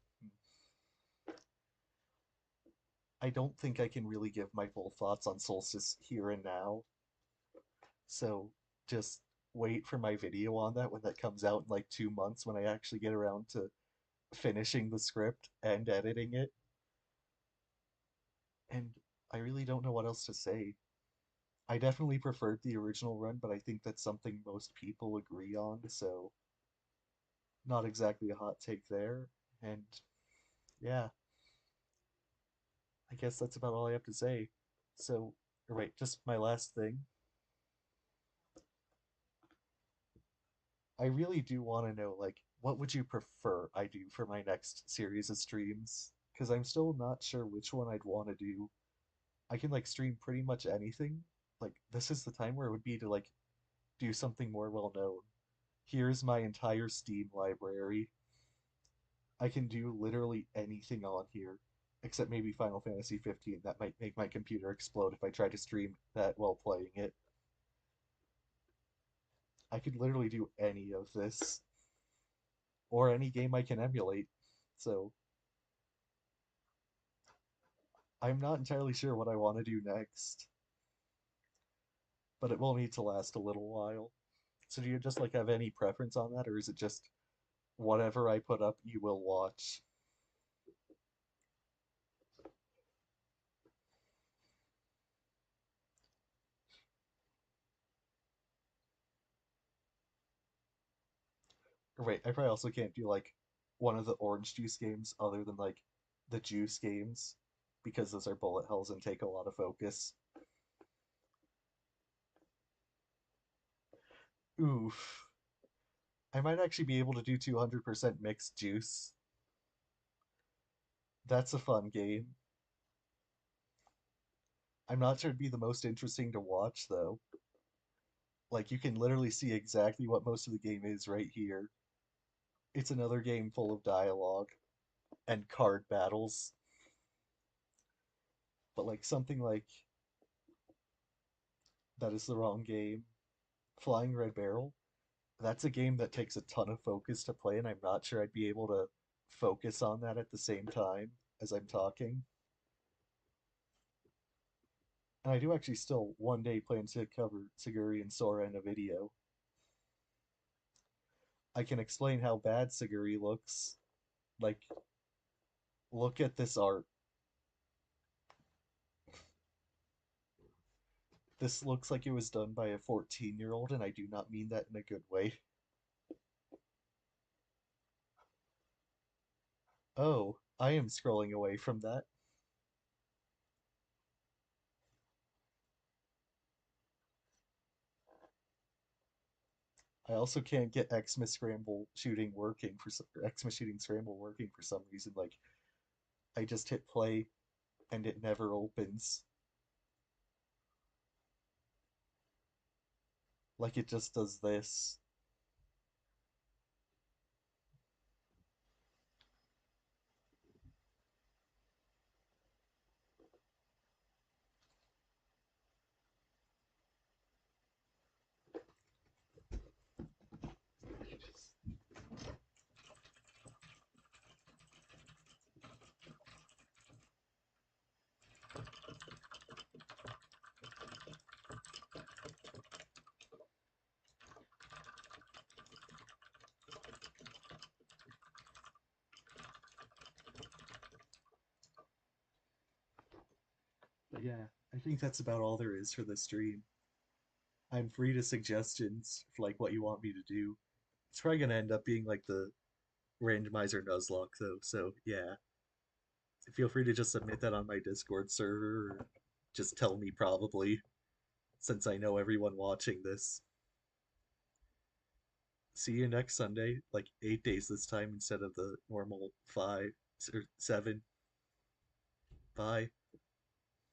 I don't think I can really give my full thoughts on Solstice here and now. So just wait for my video on that when that comes out in like 2 months when I actually get around to finishing the script and editing it. And I really don't know what else to say. I definitely preferred the original run, but I think that's something most people agree on, so not exactly a hot take there. And yeah, I guess that's about all I have to say. So, right, just my last thing. I really do want to know, like, what would you prefer I do for my next series of streams? Because I'm still not sure which one I'd want to do. I can, like, stream pretty much anything. Like, this is the time where it would be to, like, do something more well known. Here's my entire Steam library. I can do literally anything on here, except maybe Final Fantasy 15. That might make my computer explode if I try to stream that while playing it. I could literally do any of this, or any game I can emulate. So I'm not entirely sure what I want to do next, but it will need to last a little while. So do you just like have any preference on that, or is it just whatever I put up you will watch? Or wait, I probably also can't do like one of the orange juice games other than like the juice games because those are bullet hells and take a lot of focus. Oof. I might actually be able to do 200% mixed juice. That's a fun game. I'm not sure it'd be the most interesting to watch though. Like you can literally see exactly what most of the game is right here. It's another game full of dialogue and card battles. But like something like that is the wrong game. Flying Red Barrel. That's a game that takes a ton of focus to play, and I'm not sure I'd be able to focus on that at the same time as I'm talking. And I do actually still one day plan to cover Siguri and Sora in a video. I can explain how bad Siguri looks. Like, look at this art. This looks like it was done by a 14-year-old, and I do not mean that in a good way. Oh, I am scrolling away from that. I also can't get Xmas Scramble shooting working for Xmas shooting scramble working for some reason. Like I just hit play and it never opens. Like it just does this. But yeah, I think that's about all there is for this stream. I'm free to suggestions for like what you want me to do. It's probably gonna end up being like the randomizer Nuzlocke though, so yeah. Feel free to just submit that on my Discord server or just tell me probably, since I know everyone watching this. See you next Sunday, like 8 days this time instead of the normal five or seven. Bye.